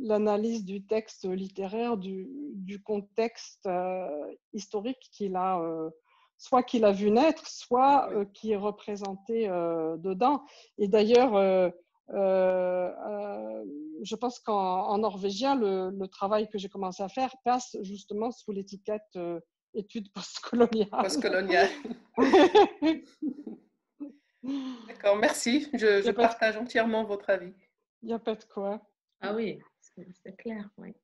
l'analyse du texte littéraire du contexte historique soit qu'il a vu naître, soit qui est représenté dedans. Et d'ailleurs, je pense qu'en norvégien, le travail que j'ai commencé à faire passe justement sous l'étiquette études postcoloniales. Postcoloniales. D'accord, merci. Je partage entièrement votre avis. Il n'y a pas de quoi. Ah oui, c'est clair, oui.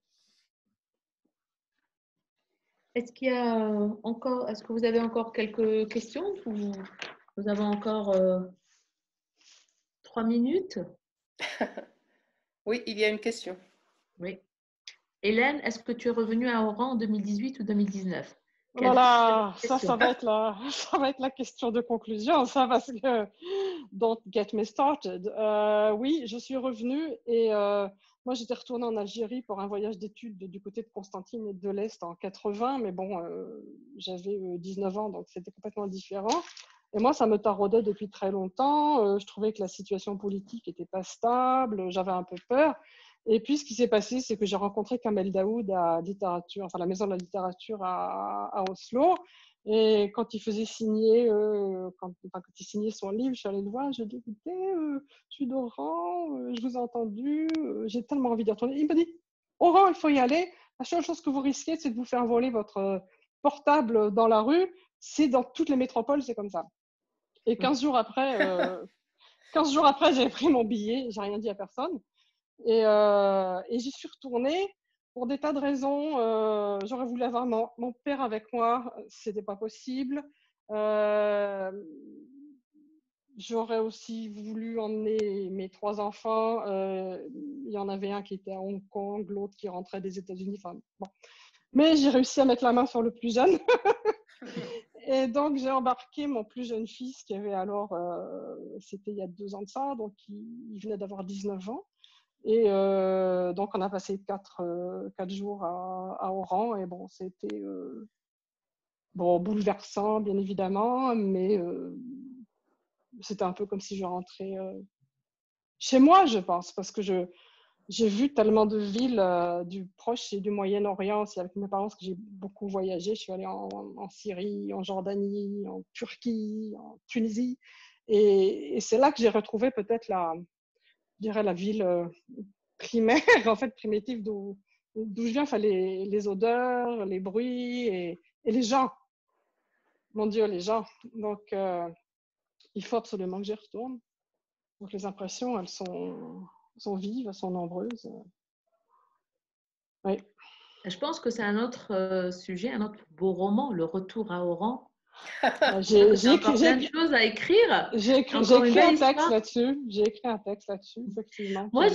Est-ce que vous avez encore quelques questions? Nous avons encore 3 minutes. Oui, il y a une question. Oui. Hélène, est-ce que tu es revenue à Oran en 2018 ou 2019? Voilà, ça va être ça va être la question de conclusion, ça, parce que don't get me started. Oui, je suis revenue et moi j'étais retournée en Algérie pour un voyage d'études du côté de Constantine et de l'Est en 80, mais bon, j'avais 19 ans, donc c'était complètement différent. Et moi, ça me taraudait depuis très longtemps. Je trouvais que la situation politique n'était pas stable, j'avais un peu peur. Et puis, ce qui s'est passé, c'est que j'ai rencontré Kamel Daoud à littérature, enfin la Maison de la littérature à Oslo. Et quand il faisait signer, quand il signait son livre, je suis allée le voir, je lui ai dit, écoutez, je suis d'Oran, je vous ai entendu, j'ai tellement envie d'y retourner. Il m'a dit, Oran, il faut y aller. La seule chose que vous risquez, c'est de vous faire voler votre portable dans la rue. C'est dans toutes les métropoles, c'est comme ça. Et 15 jours après, j'ai pris mon billet, j'ai rien dit à personne. Et j'y suis retournée pour des tas de raisons. J'aurais voulu avoir mon père avec moi, c'était pas possible. J'aurais aussi voulu emmener mes 3 enfants. Il y en avait un qui était à Hong Kong, l'autre qui rentrait des États-Unis. Enfin, bon. Mais j'ai réussi à mettre la main sur le plus jeune. Et donc, j'ai embarqué mon plus jeune fils qui avait alors, c'était il y a 2 ans de ça, donc il venait d'avoir 19 ans. Et donc, on a passé 4 jours à Oran. Et bon, c'était bouleversant, bien évidemment, mais c'était un peu comme si je rentrais chez moi, je pense, parce que j'ai vu tellement de villes du Proche et du Moyen-Orient aussi avec mes parents, parce que j'ai beaucoup voyagé. Je suis allée en Syrie, en Jordanie, en Turquie, en Tunisie. Et c'est là que j'ai retrouvé peut-être je dirais la ville primaire, en fait, primitive d'où je viens. Enfin, les odeurs, les bruits et les gens. Mon Dieu, les gens. Donc, il faut absolument que j'y retourne. Donc, les impressions, elles sont vives, elles sont nombreuses. Oui. Je pense que c'est un autre sujet, un autre beau roman, Le Retour à Oran. J'ai encore plein de choses à écrire. écrit Une belle un texte histoire. là-dessus. J'ai écrit un texte là-dessus, effectivement. Moi,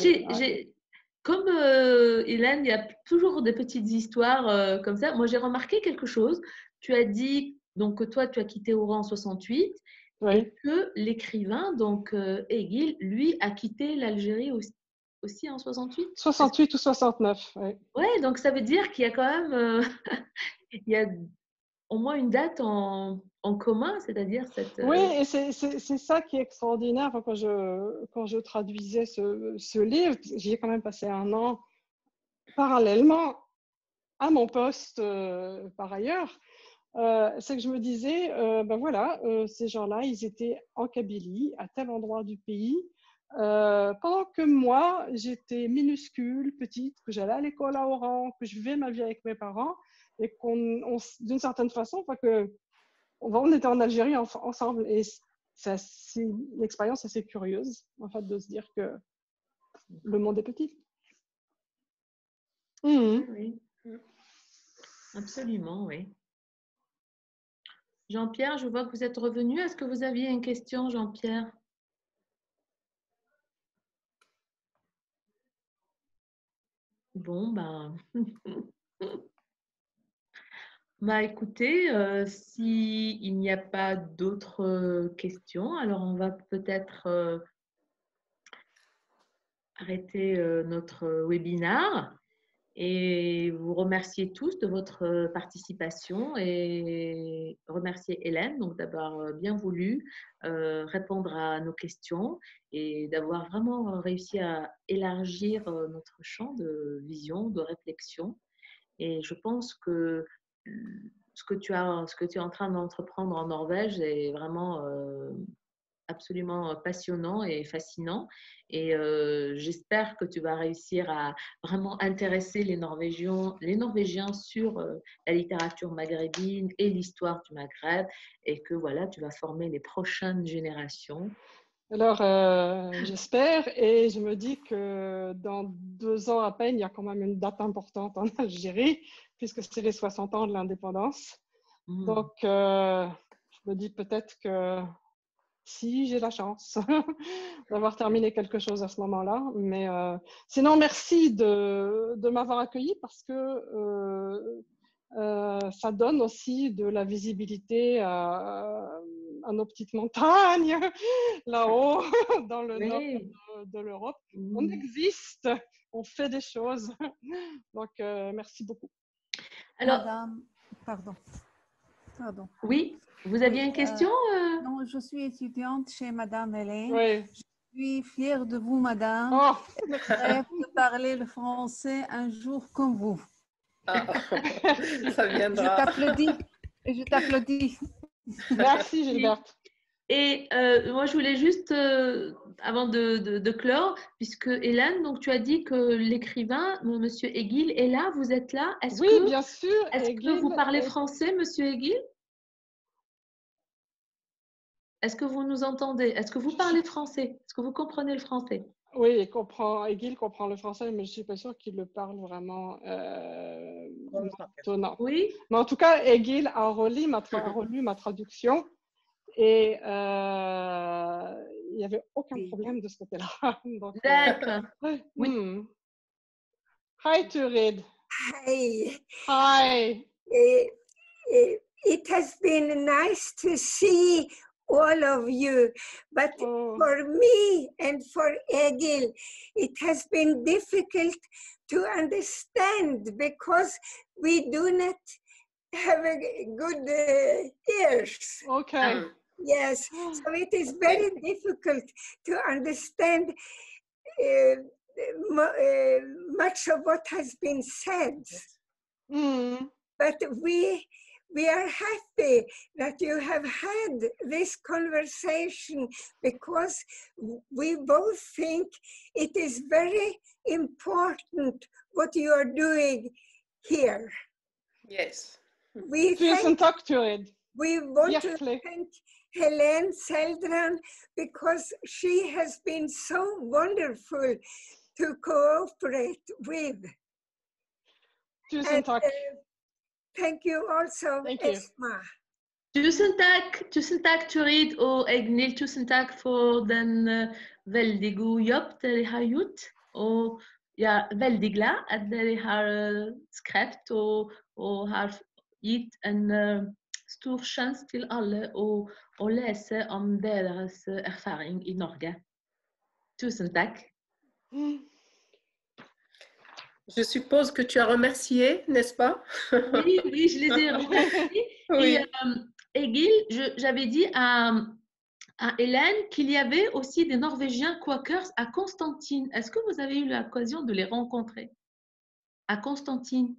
comme Hélène, il y a toujours des petites histoires comme ça. Moi, j'ai remarqué quelque chose. Tu as dit donc, que toi, tu as quitté Oran en 68 Oui. et que l'écrivain, donc Egil, lui, a quitté l'Algérie aussi en 68. 68 ou 69, oui. Ouais, donc ça veut dire qu'il y a quand même il y a au moins une date en commun, c'est-à-dire cette… Oui, et c'est ça qui est extraordinaire. Enfin, quand je traduisais ce livre, j'y ai quand même passé 1 an parallèlement à mon poste par ailleurs. C'est que je me disais, ben voilà, ces gens-là, ils étaient en Kabylie, à tel endroit du pays, pendant que moi, j'étais minuscule, petite, que j'allais à l'école à Oran, que je vivais ma vie avec mes parents, et d'une certaine façon, enfin on était en Algérie ensemble. Et c'est une expérience assez curieuse, en fait, de se dire que le monde est petit. Oui, absolument, oui. Jean-Pierre, je vois que vous êtes revenu. Est-ce que vous aviez une question, Jean-Pierre? Bon, ben… Bah, écoutez, s'il n'y a pas d'autres questions, alors on va peut-être arrêter notre webinaire et vous remercier tous de votre participation et remercier Hélène donc d'avoir bien voulu répondre à nos questions et d'avoir vraiment réussi à élargir notre champ de vision, de réflexion. Et je pense que ce que tu es en train d'entreprendre en Norvège est vraiment absolument passionnant et fascinant. Et j'espère que tu vas réussir à vraiment intéresser les Norvégiens sur la littérature maghrébine et l'histoire du Maghreb et que voilà, tu vas former les prochaines générations. Alors, j'espère, et je me dis que dans 2 ans à peine, il y a quand même une date importante en Algérie, puisque c'est les 60 ans de l'indépendance. Donc, je me dis peut-être que si j'ai la chance d'avoir terminé quelque chose à ce moment-là. Mais sinon, merci de m'avoir accueilli parce que ça donne aussi de la visibilité à nos petites montagnes là-haut dans le nord de l'Europe. On existe, on fait des choses. Donc, merci beaucoup. Alors, Madame, pardon. Oui, vous aviez une question Non, je suis étudiante chez Madame Hélène. Oui. Je suis fière de vous, Madame. Oh, je rêve de parler le français un jour comme vous. Ah, ça viendra. Je t'applaudis. Merci, Gilberte. Et moi, je voulais juste, avant de clore, puisque Hélène, donc tu as dit que l'écrivain, Monsieur Egil, est là, vous êtes là. Oui, bien sûr. Est-ce que vous parlez français, Monsieur Egil? Est-ce que vous nous entendez? Est-ce que vous parlez français? Est-ce que vous comprenez le français? Oui, Egil comprend le français, mais je ne suis pas sûre qu'il le parle vraiment maintenant. Oui. Mais en tout cas, Egil a relu ma traduction et il n'y avait aucun problème de ce côté-là. D'accord. Oui. Hi, Turid. Hi. Hi. It has been nice to see all of you, but for me and for Egil, it has been difficult to understand because we do not have a good ears. Okay. Yes, so it is very difficult to understand much of what has been said. But we are happy that you have had this conversation because we both think it is very important what you are doing here. Yes. We Tusen tack, Turid. We want to thank Helene Seldran because she has been so wonderful to cooperate with. Tusen tack. Thank you also, Esma. Tusen tack Turid och Egnil, tusen tack för den väldigt god jobb det har gjort. Och jag är väldigt glad att ni har skrivit och har gett en stor chans till alla att läsa om deras erfaring i Norge. Tusen tack. Je suppose que tu as remercié, n'est-ce pas? Oui, je les ai remerciés. Oui. Et Egil, j'avais dit à Hélène qu'il y avait aussi des Norvégiens Quakers à Constantine. Est-ce que vous avez eu l'occasion de les rencontrer à Constantine?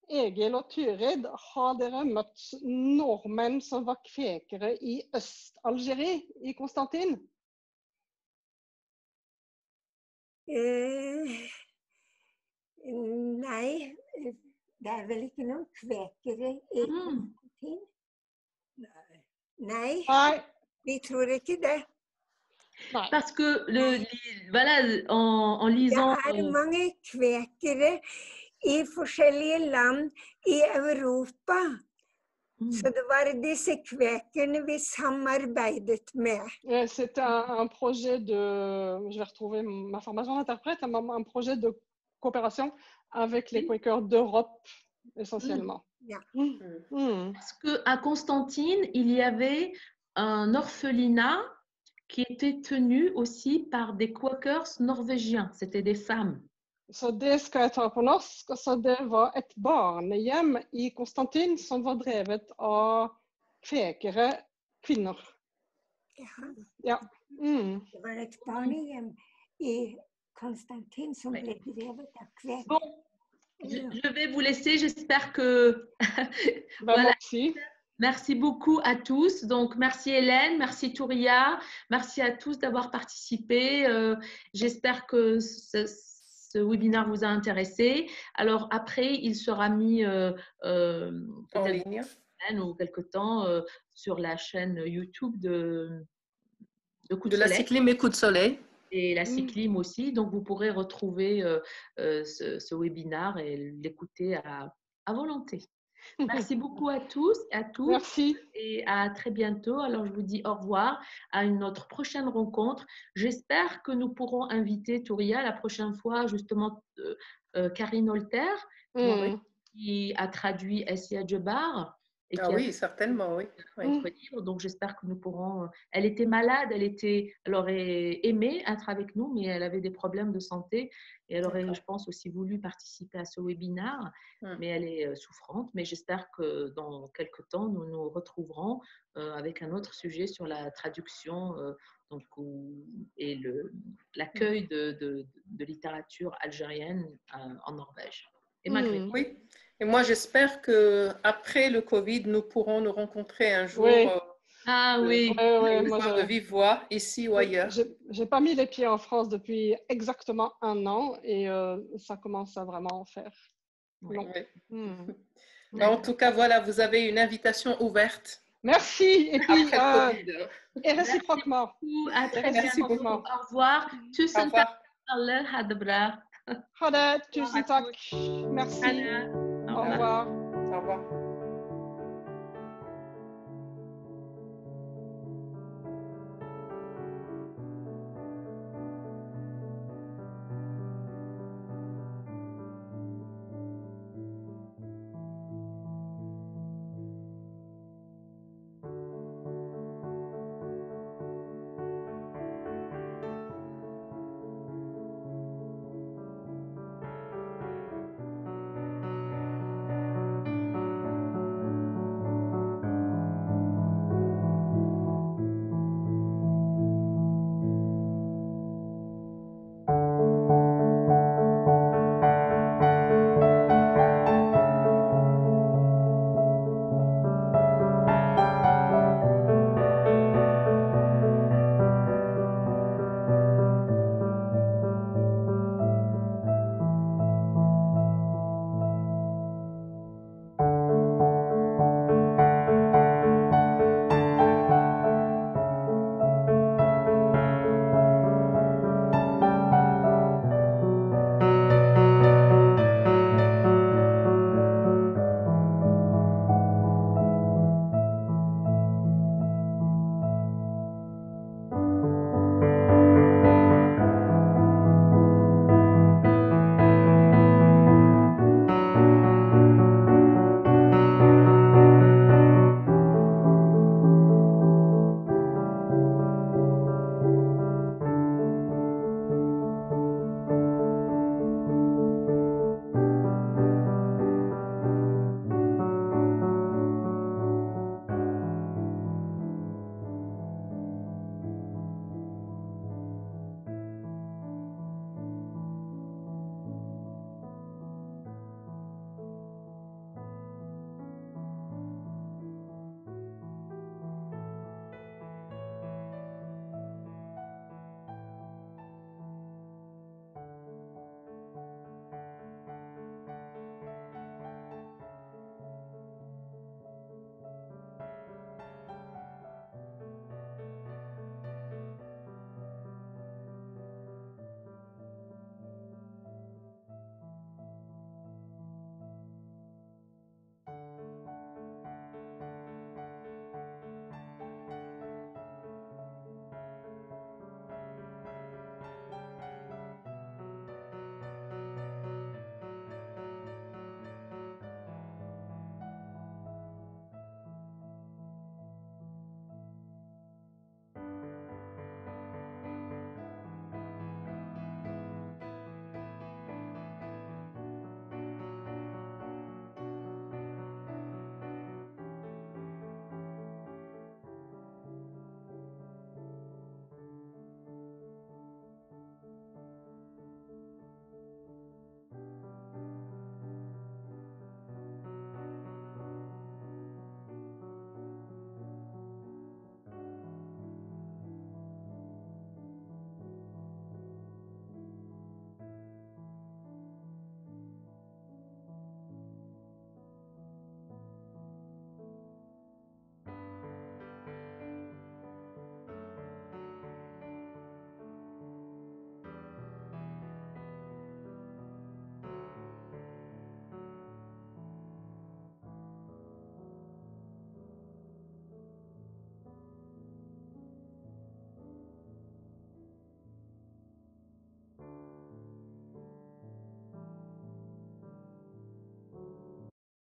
Egil og Turid, har dere møtt nordmenn som var kvekere i Øst-Algerie, i Konstantin? Nei, det er vel ikke noen kvekere i Konstantin? Nei, vi tror ikke det. Parce que voilà, en lisant... Det er mange kvekere i forskjellige land i Europa. Så det var disse kvekerne vi samarbeidet med. C'est un projet de... Je vais retrouver ma formation d'interprète, un projet de coopération avec les Quakers d'Europe, essentiellement. Parce qu'à Constantine, il y avait un orphelinat qui était tenu aussi par des Quakers norvégiens. C'était des femmes. Så det skal jeg ta på norsk. Altså, det var et barnehjem i Konstantin som var drevet av kvekere kvinner. Ja. Det var et barnehjem i Konstantin som ble drevet av kvekere. Bon, je vais vous laisser. J'espère que... Voilà. Merci. Merci beaucoup à tous. Donc, merci Hélène, merci Touria, merci à tous d'avoir participé. J'espère que ce webinaire vous a intéressé. Alors après, il sera mis en ligne ou quelque temps sur la chaîne YouTube de Coup de la Soleil. Cyclim et Coup de Soleil. Et la Cyclim aussi. Donc, vous pourrez retrouver ce webinaire et l'écouter à volonté. Merci beaucoup à tous et à toutes. Merci. Et à très bientôt. Alors, je vous dis au revoir à notre prochaine rencontre. J'espère que nous pourrons inviter Touria la prochaine fois, justement, Karine Holter, qui a traduit Essia Djebar. Et Ah oui, certainement, oui. Notre livre. Donc, j'espère que nous pourrons. Elle était malade, elle aurait aimé être avec nous, mais elle avait des problèmes de santé. Et elle aurait, je pense, aussi voulu participer à ce webinaire, mais elle est souffrante. Mais j'espère que dans quelques temps, nous nous retrouverons avec un autre sujet sur la traduction et l'accueil de littérature algérienne en Norvège et maghrébine. Oui. Et moi, j'espère qu'après le Covid, nous pourrons nous rencontrer un jour. Oui. De vive voix, ici ou ailleurs. J'ai pas mis les pieds en France depuis exactement 1 an et ça commence à vraiment faire long. En tout cas, voilà, vous avez une invitation ouverte. Merci. Et puis, et réciproquement. À très bientôt. Au revoir. Tusen tack alla. Ha det bra. Ha det. Tusen tack. Merci. Au revoir. Au revoir. Au revoir.